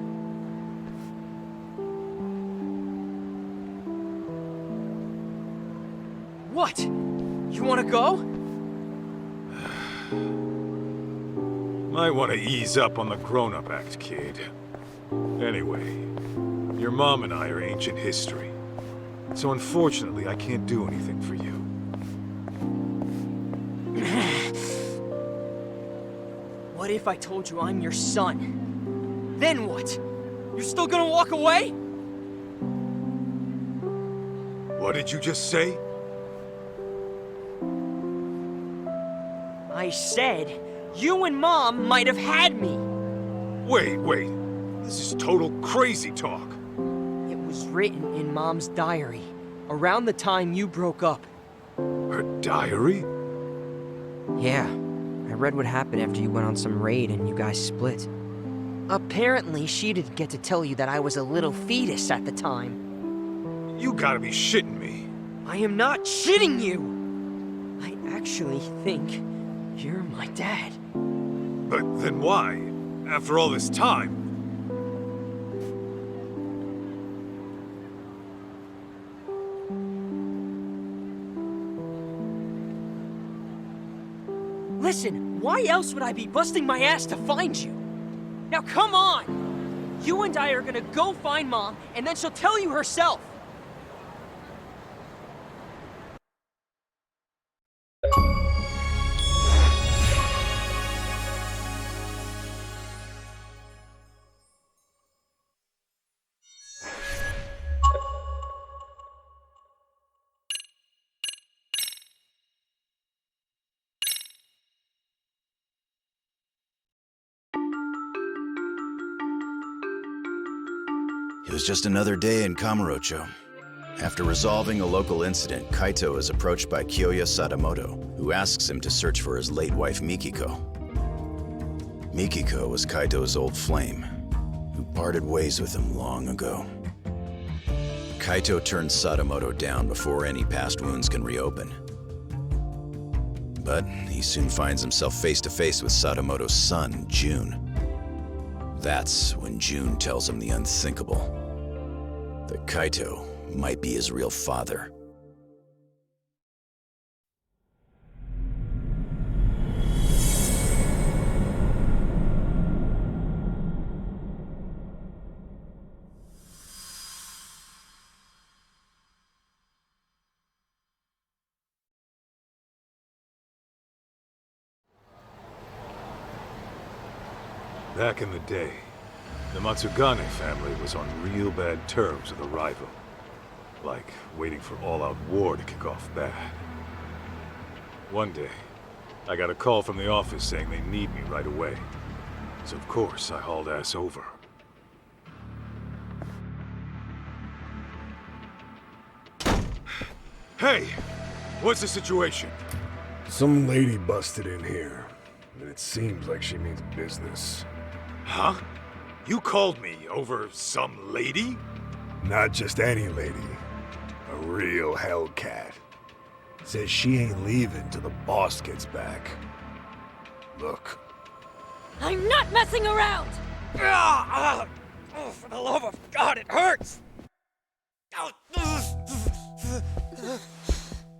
What? You wanna go? Might want to ease up on the grown-up act, kid. Anyway, your mom and I are ancient history. So unfortunately, I can't do anything for you. What if I told you I'm your son? Then what? You're still gonna walk away? What did you just say? I said, you and Mom might have had me. Wait. This is total crazy talk. It was written in Mom's diary, around the time you broke up. Her diary? Yeah. I read what happened after you went on some raid and you guys split. Apparently, she didn't get to tell you that I was a little fetus at the time. You gotta be shitting me. I am not shitting you! I actually think you're my dad. But then why? After all this time? Listen, why else would I be busting my ass to find you? Now come on! You and I are gonna go find Mom, and then she'll tell you herself! It was just another day in Kamurocho. After resolving a local incident, Kaito is approached by Kiyoya Sadamoto, who asks him to search for his late wife Mikiko. Mikiko was Kaito's old flame, who parted ways with him long ago. Kaito turns Sadamoto down before any past wounds can reopen. But he soon finds himself face to face with Sadamoto's son, Jun. That's when Jun tells him the unthinkable. That Kaito might be his real father. Back in the day, the Matsugane family was on real bad terms with a rival. Like waiting for all-out war to kick off bad. One day, I got a call from the office saying they need me right away. So of course, I hauled ass over. Hey! What's the situation? Some lady busted in here, and it seems like she means business. Huh? You called me over some lady? Not just any lady. A real Hellcat. Says she ain't leaving till the boss gets back. Look. I'm not messing around! Oh, for the love of God, it hurts!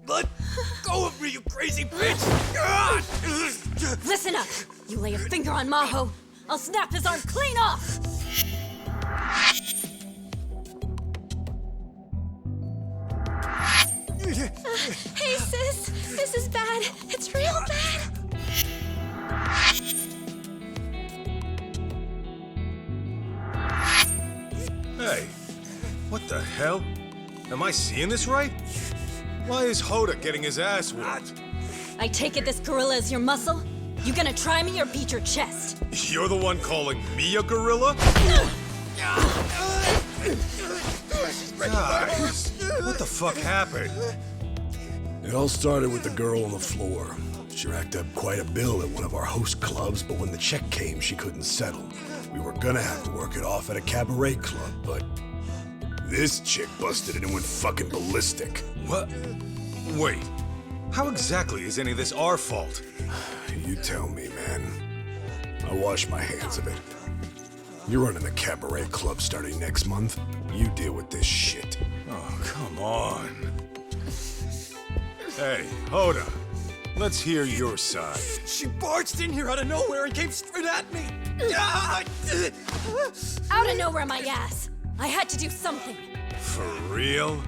Let go of me, you crazy bitch! Listen up! You lay a finger on Maho, I'll snap his arm clean off! Hey, sis! This is bad. It's real bad. Hey, what the hell? Am I seeing this right? Why is Hoda getting his ass whooped? I take it this gorilla is your muscle? You gonna try me or beat your chest? You're the one calling me a gorilla? Guys, what the fuck happened? It all started with the girl on the floor. She racked up quite a bill at one of our host clubs, but when the check came, she couldn't settle. We were gonna have to work it off at a cabaret club, but this chick busted it and went fucking ballistic. What? Wait. How exactly is any of this our fault? You tell me, man. I wash my hands of it. You're running the cabaret club starting next month. You deal with this shit. Oh, come on. Hey, Hoda. Let's hear your side. She barged in here out of nowhere and came straight at me. Out of nowhere, my ass. I had to do something. For real?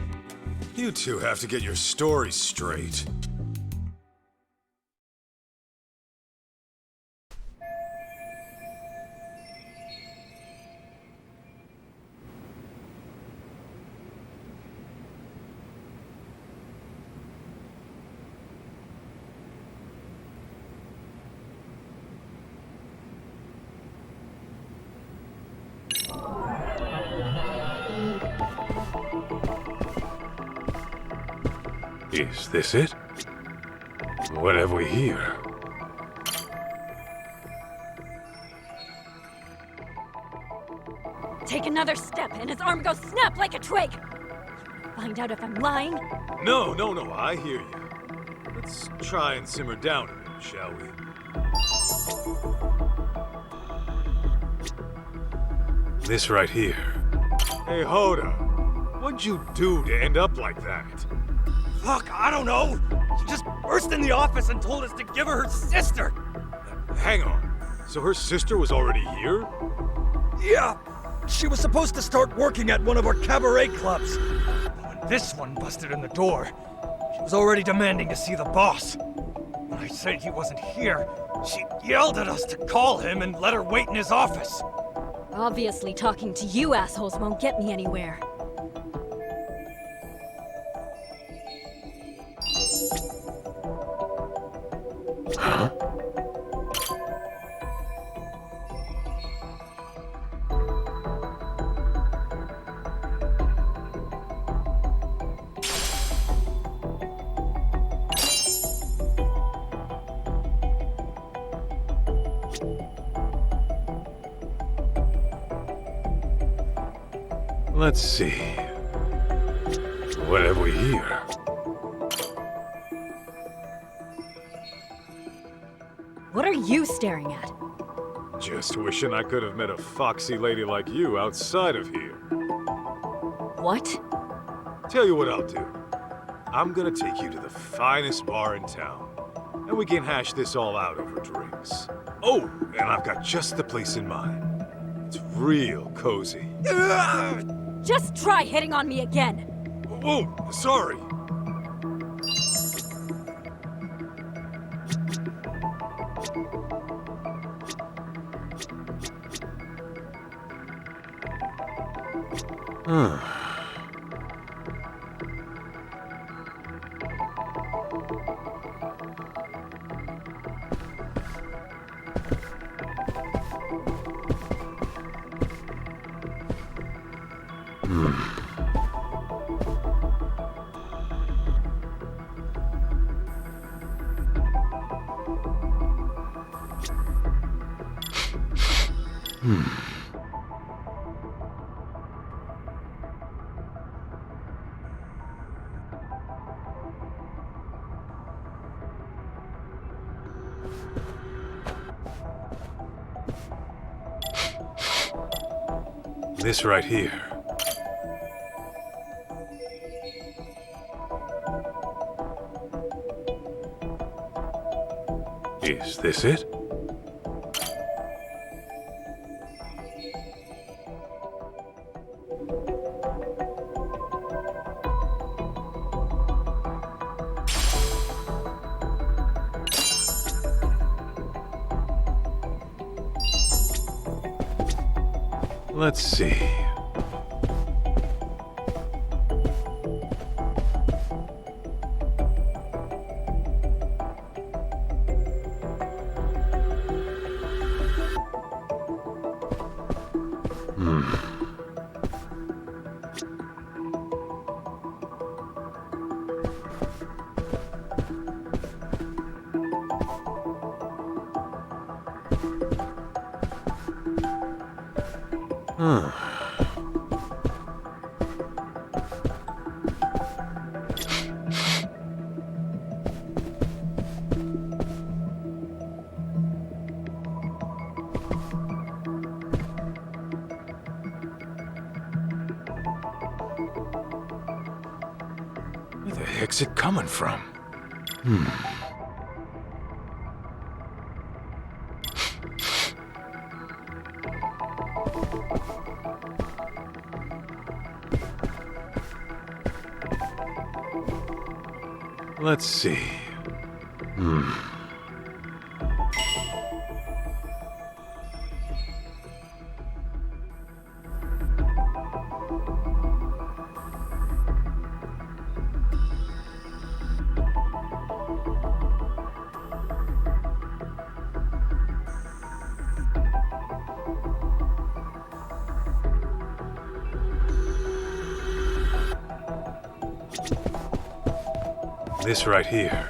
You two have to get your stories straight. Is this it? What have we here? Take another step, and his arm goes snap like a twig. Find out if I'm lying. No, I hear you. Let's try and simmer down a bit, shall we? This right here. Hey, Hoda, what'd you do to end up like that? Fuck, I don't know. She just burst in the office and told us to give her sister. Hang on. So her sister was already here? Yeah. She was supposed to start working at one of our cabaret clubs. But when this one busted in the door, she was already demanding to see the boss. When I said he wasn't here, she yelled at us to call him and let her wait in his office. Obviously, talking to you assholes won't get me anywhere. Let's see. What have we here? What are you staring at? Just wishing I could have met a foxy lady like you outside of here. What? Tell you what I'll do. I'm gonna take you to the finest bar in town, and we can hash this all out over drinks. Oh, and I've got just the place in mind. It's real cozy. Just try hitting on me again. Whoa, sorry. This right here. Is this it? Let's see. Where the heck's it coming from? Let's see. This right here.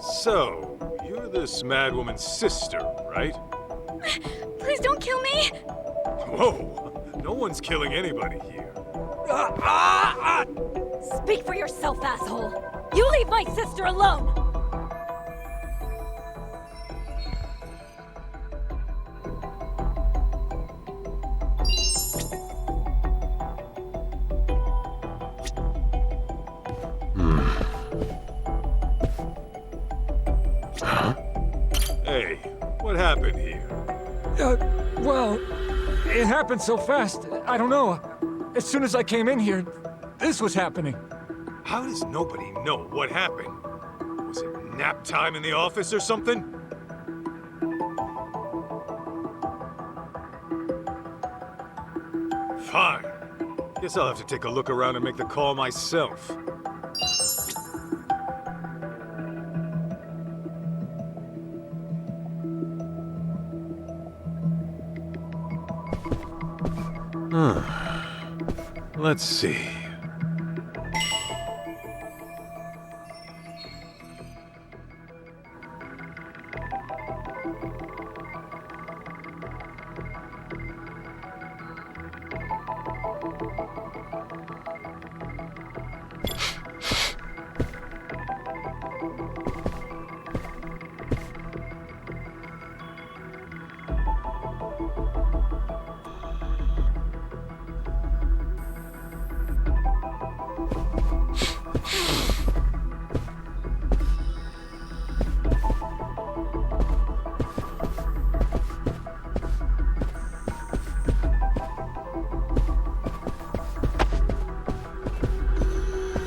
So, you're this mad woman's sister, right? Please don't kill me! Whoa! No one's killing anybody here. Speak for yourself, asshole! You leave my sister alone! Hey, what happened here? Well, it happened so fast. I don't know. As soon as I came in here, this was happening. How does nobody know what happened? Was it nap time in the office or something? Fine. Guess I'll have to take a look around and make the call myself. Let's see.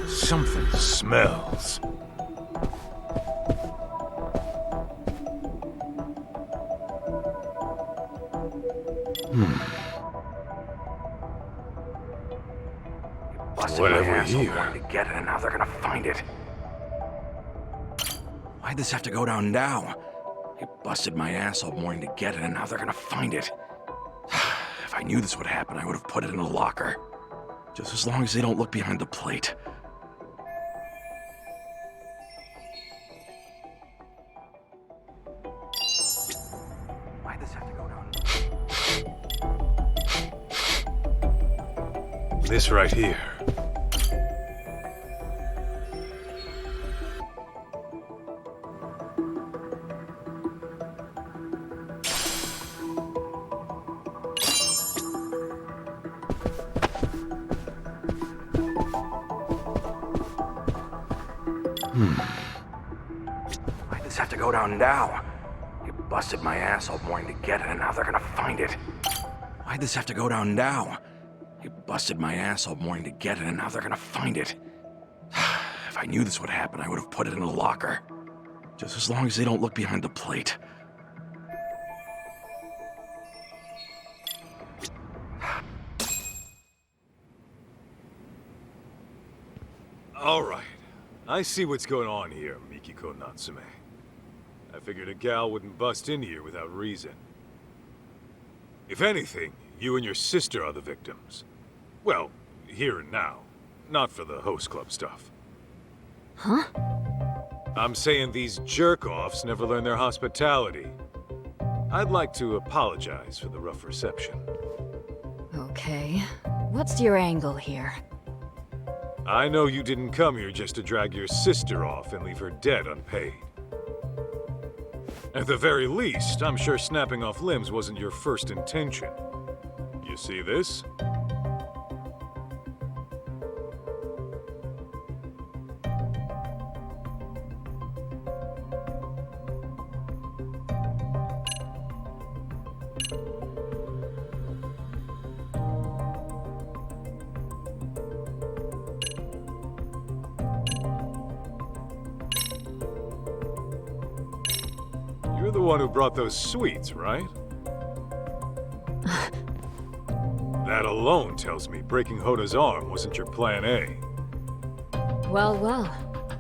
Something smells. Whatever here. To get it, and now they're gonna find it. Why'd this have to go down now? He busted my ass all morning to get it, and now they're gonna find it. If I knew this would happen, I would have put it in a locker. Just as long as they don't look behind the plate. Why'd this have to go down? This right here. Why'd this have to go down now? You busted my ass all morning to get it, and now they're gonna find it. Why'd this have to go down now? You busted my ass all morning to get it, and now they're gonna find it. If I knew this would happen, I would have put it in a locker. Just as long as they don't look behind the plate. All right. I see what's going on here, Mikiko Natsume. I figured a gal wouldn't bust in here without reason. If anything, you and your sister are the victims. Well, here and now. Not for the host club stuff. Huh? I'm saying these jerk-offs never learn their hospitality. I'd like to apologize for the rough reception. Okay. What's your angle here? I know you didn't come here just to drag your sister off and leave her dead unpaid. At the very least, I'm sure snapping off limbs wasn't your first intention. You see this? You're the one who brought those sweets, right? That alone tells me breaking Hoda's arm wasn't your plan A. Well, well.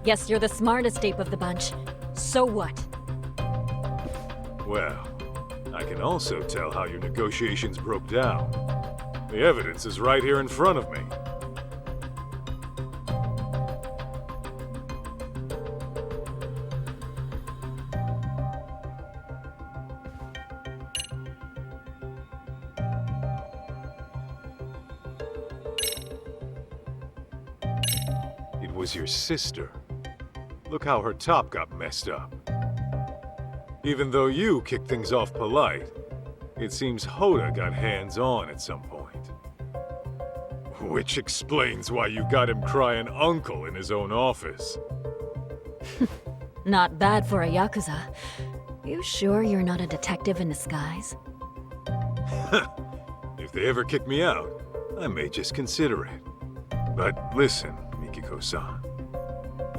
Guess you're the smartest ape of the bunch. So what? Well, I can also tell how your negotiations broke down. The evidence is right here in front of me. It was your sister. Look how her top got messed up. Even though you kicked things off polite, it seems Hoda got hands-on at some point. Which explains why you got him crying uncle in his own office. Not bad for a Yakuza. You sure you're not a detective in disguise? If they ever kick me out, I may just consider it. But listen, Mikiko-san.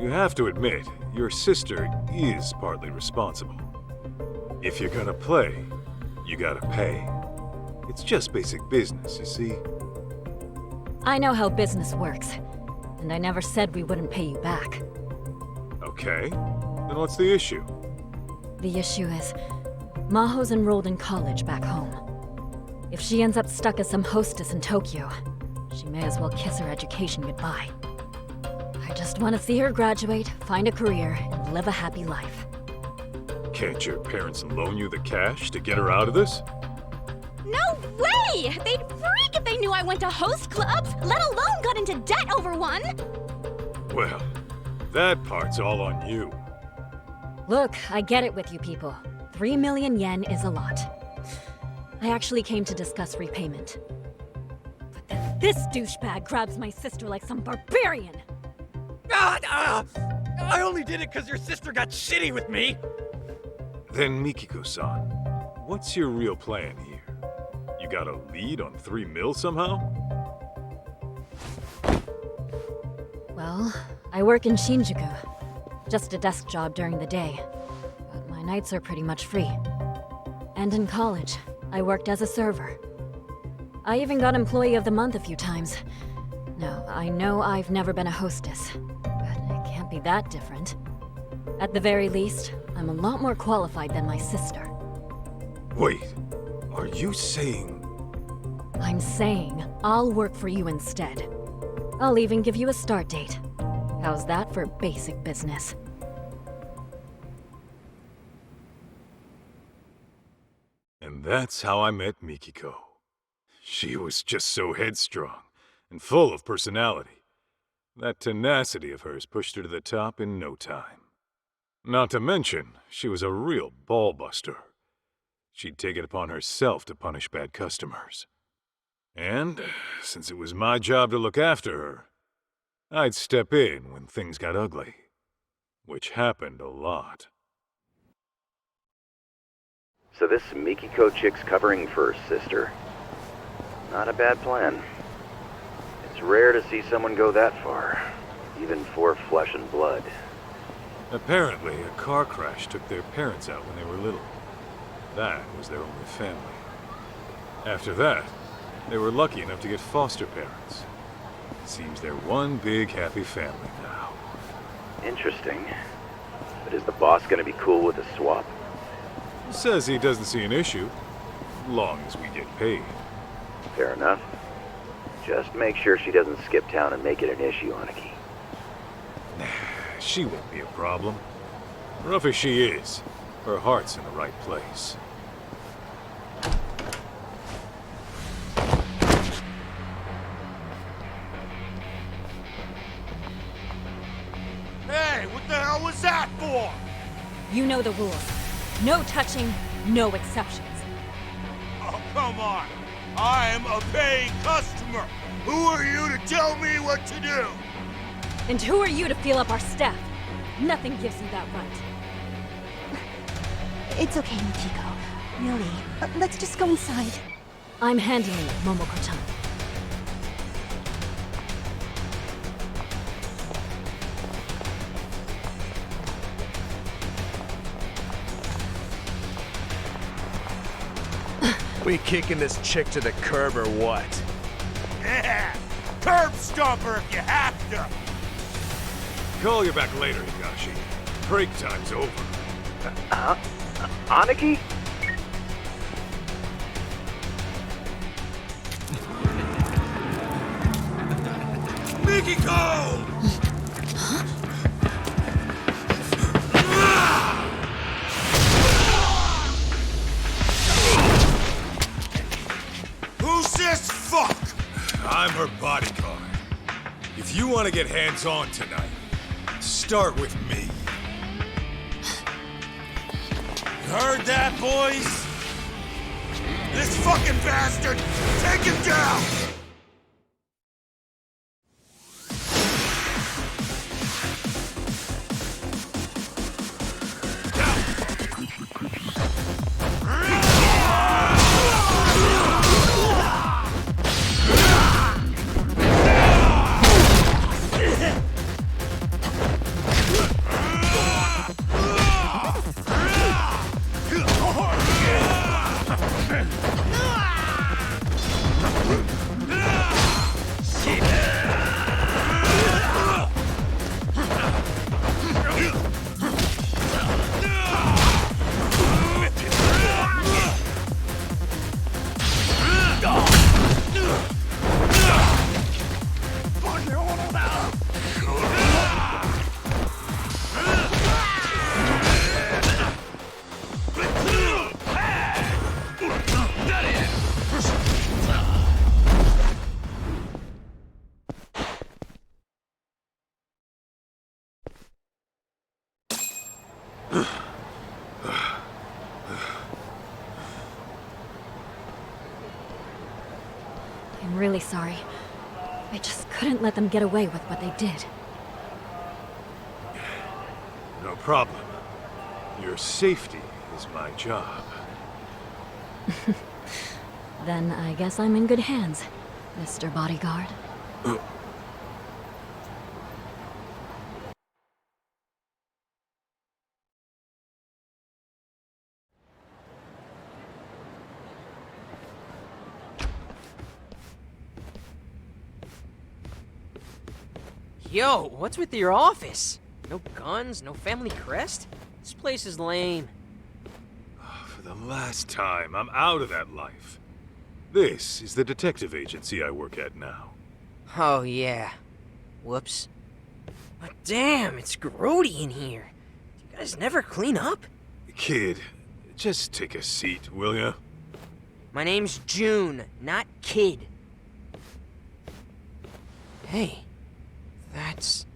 You have to admit, your sister is partly responsible. If you're gonna play, you gotta pay. It's just basic business, you see? I know how business works, and I never said we wouldn't pay you back. Okay, then what's the issue? The issue is, Maho's enrolled in college back home. If she ends up stuck as some hostess in Tokyo, she may as well kiss her education goodbye. I just want to see her graduate, find a career, and live a happy life. Can't your parents loan you the cash to get her out of this? No way! They'd freak if they knew I went to host clubs, let alone got into debt over one! Well, that part's all on you. Look, I get it with you people. 3 million yen is a lot. I actually came to discuss repayment. But then this douchebag grabs my sister like some barbarian! I only did it because your sister got shitty with me! Then Mikiko-san, what's your real plan here? You got a lead on 3 mil somehow? Well, I work in Shinjuku. Just a desk job during the day. But my nights are pretty much free. And in college, I worked as a server. I even got Employee of the Month a few times. Now, I know I've never been a hostess, but it can't be that different. At the very least, I'm a lot more qualified than my sister. Wait, are you saying... I'm saying I'll work for you instead. I'll even give you a start date. How's that for basic business? And that's how I met Mikiko. She was just so headstrong and full of personality. That tenacity of hers pushed her to the top in no time. Not to mention, she was a real ball-buster. She'd take it upon herself to punish bad customers. And, since it was my job to look after her, I'd step in when things got ugly. Which happened a lot. So this Mikiko chick's covering for her sister. Not a bad plan. It's rare to see someone go that far, even for flesh and blood. Apparently, a car crash took their parents out when they were little. That was their only family. After that, they were lucky enough to get foster parents. Seems they're one big happy family now. Interesting. But is the boss gonna be cool with a swap? Says he doesn't see an issue, long as we get paid. Fair enough. Just make sure she doesn't skip town and make it an issue, Aniki. She won't be a problem. Rough as she is, her heart's in the right place. Hey, what the hell was that for? You know the rules. No touching, no exceptions. Oh, come on. I'm a paying customer. Who are you to tell me what to do? And who are you to feel up our staff? Nothing gives you that right. It's okay, Mikiko. Really. Let's just go inside. I'm handling it, Momoko-chan. We kicking this chick to the curb or what? Yeah! Curb stomper if you have to! Call you back later, Higashi. Break time's over. Aniki? Mikiko! Who's this fuck? I'm her bodyguard. If you want to get hands-on tonight, start with me. You heard that, boys? This fucking bastard! Take him down! I'm really sorry. I just couldn't let them get away with what they did. No problem. Your safety is my job. Then I guess I'm in good hands, Mr. Bodyguard. Yo, what's with your office? No guns, no family crest? This place is lame. For the last time, I'm out of that life. This is the detective agency I work at now. Oh, yeah. Whoops. But damn, it's grody in here. Do you guys never clean up? Kid, just take a seat, will ya? My name's June, not Kid. Hey, that's...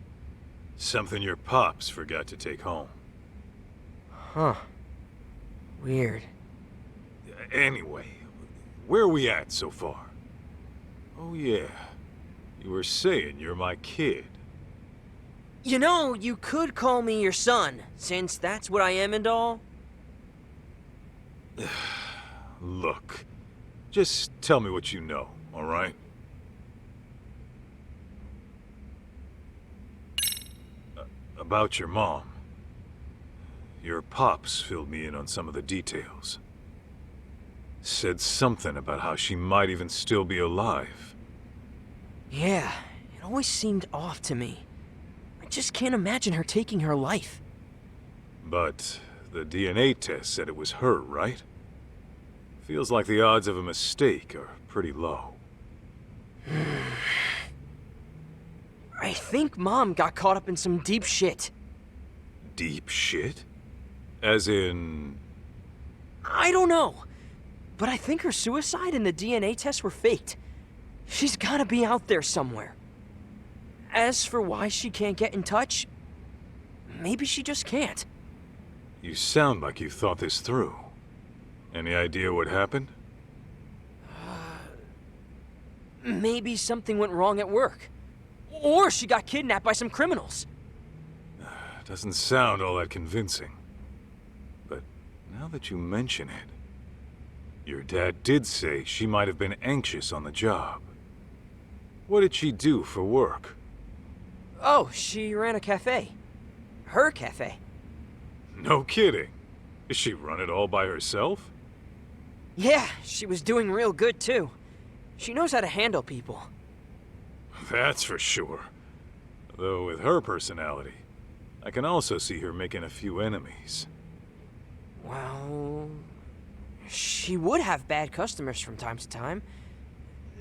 Something your pops forgot to take home. Huh. Weird. Anyway, where are we at so far? Oh yeah, you were saying you're my kid. You know, you could call me your son, since that's what I am and all. Look, just tell me what you know, all right? About your mom. Your pops filled me in on some of the details. Said something about how she might even still be alive. Yeah, it always seemed off to me. I just can't imagine her taking her life. But the DNA test said it was her, right? Feels like the odds of a mistake are pretty low. I think Mom got caught up in some deep shit. Deep shit? As in... I don't know. But I think her suicide and the DNA tests were faked. She's gotta be out there somewhere. As for why she can't get in touch, maybe she just can't. You sound like you thought this through. Any idea what happened? Maybe something went wrong at work. Or she got kidnapped by some criminals. Doesn't sound all that convincing. But now that you mention it, your dad did say she might have been anxious on the job. What did she do for work? Oh, she ran a cafe. Her cafe. No kidding. Does she run it all by herself? Yeah, she was doing real good too. She knows how to handle people. That's for sure. Though with her personality, I can also see her making a few enemies. Well, she would have bad customers from time to time.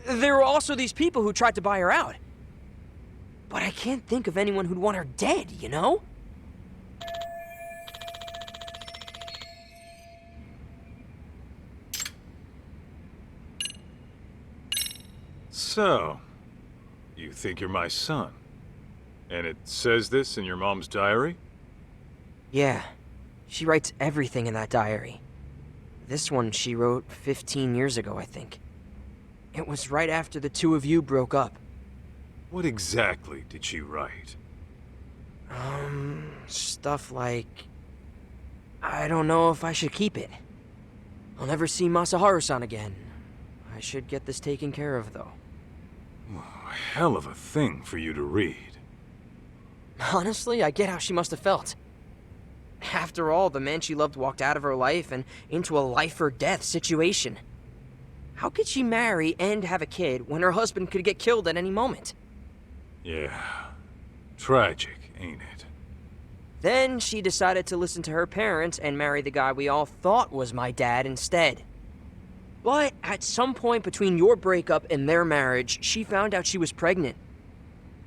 There were also these people who tried to buy her out. But I can't think of anyone who'd want her dead, you know? So, you think you're my son? And it says this in your mom's diary? Yeah, she writes everything in that diary. This one she wrote 15 years ago, I think. It was right after the two of you broke up. What exactly did she write? Stuff like... I don't know if I should keep it. I'll never see Masaharu-san again. I should get this taken care of, though. Hell of a thing for you to read. Honestly, I get how she must have felt. After all, the man she loved walked out of her life and into a life-or-death situation. How could she marry and have a kid when her husband could get killed at any moment? Yeah. Tragic, ain't it? Then she decided to listen to her parents and marry the guy we all thought was my dad instead. But at some point between your breakup and their marriage, she found out she was pregnant.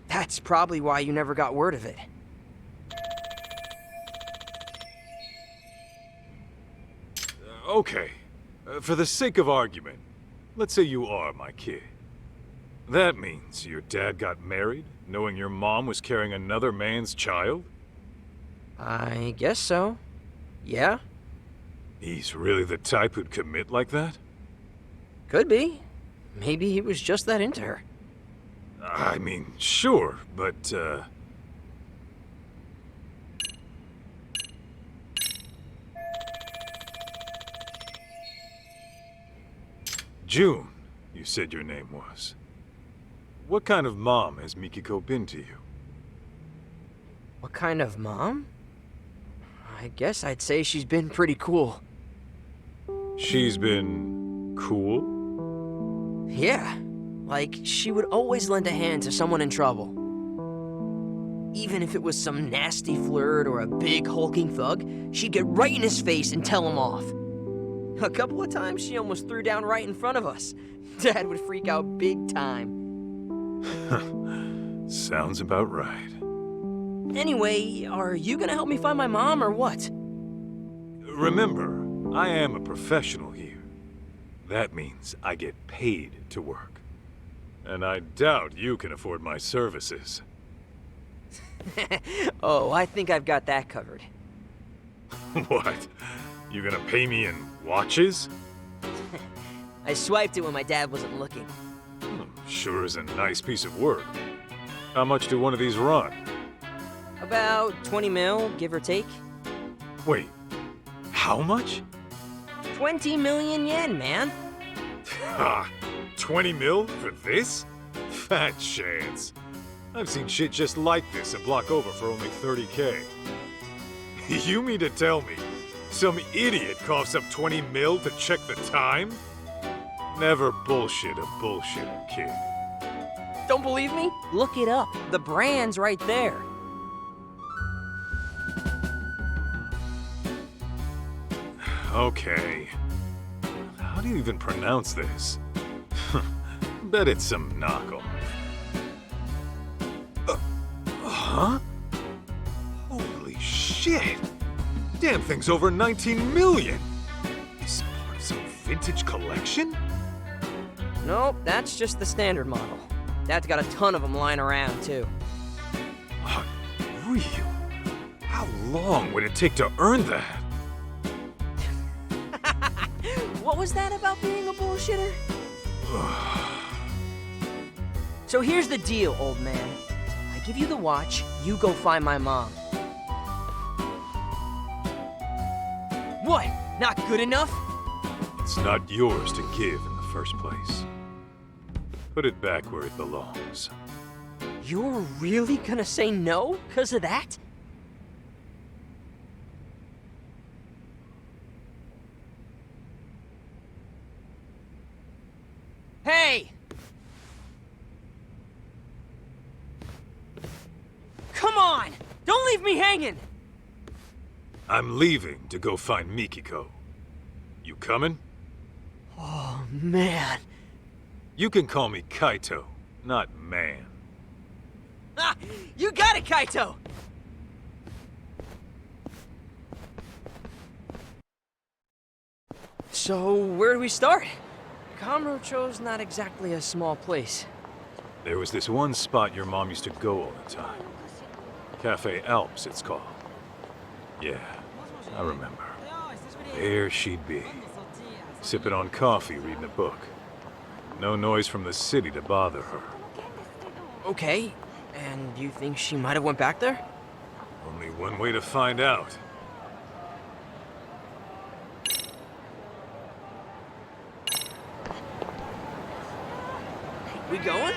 That's probably why you never got word of it. Okay. For the sake of argument, let's say you are my kid. That means your dad got married, knowing your mom was carrying another man's child? I guess so. Yeah? He's really the type who'd commit like that? Could be. Maybe he was just that into her. I mean, sure, but, June, you said your name was. What kind of mom has Mikiko been to you? What kind of mom? I guess I'd say she's been pretty cool. She's been cool? Yeah. Like, she would always lend a hand to someone in trouble. Even if it was some nasty flirt or a big hulking thug, she'd get right in his face and tell him off. A couple of times she almost threw down right in front of us. Dad would freak out big time. Sounds about right. Anyway, are you gonna help me find my mom or what? Remember, I am a professional here. That means I get paid to work. And I doubt you can afford my services. Oh, I think I've got that covered. What? You gonna pay me in watches? I swiped it when my dad wasn't looking. Sure is a nice piece of work. How much do one of these run? About 20 mil, give or take. Wait, how much? 20 million yen, man. Ha! 20 mil for this? Fat chance. I've seen shit just like this a block over for only 30K. You mean to tell me some idiot coughs up 20 mil to check the time? Never bullshit a bullshitter, kid. Don't believe me? Look it up. The brand's right there. Okay. How do you even pronounce this? Bet it's some knockoff. Huh? Holy shit! Damn thing's over 19 million! Is this part of some vintage collection? Nope, that's just the standard model. Dad's got a ton of them lying around, too. Unreal. How long would it take to earn that? What was that about being a bullshitter? So here's the deal, old man. I give you the watch, you go find my mom. What? Not good enough? It's not yours to give in the first place. Put it back where it belongs. You're really gonna say no because of that? Hey! Come on! Don't leave me hanging! I'm leaving to go find Mikiko. You coming? Oh, man. You can call me Kaito, not man. Ah, you got it, Kaito! So, where do we start? Kamurocho's not exactly a small place. There was this one spot your mom used to go all the time. Cafe Alps, it's called. Yeah, I remember. There she'd be, sipping on coffee, reading a book. No noise from the city to bother her. Okay, and you think she might have went back there? Only one way to find out. We going?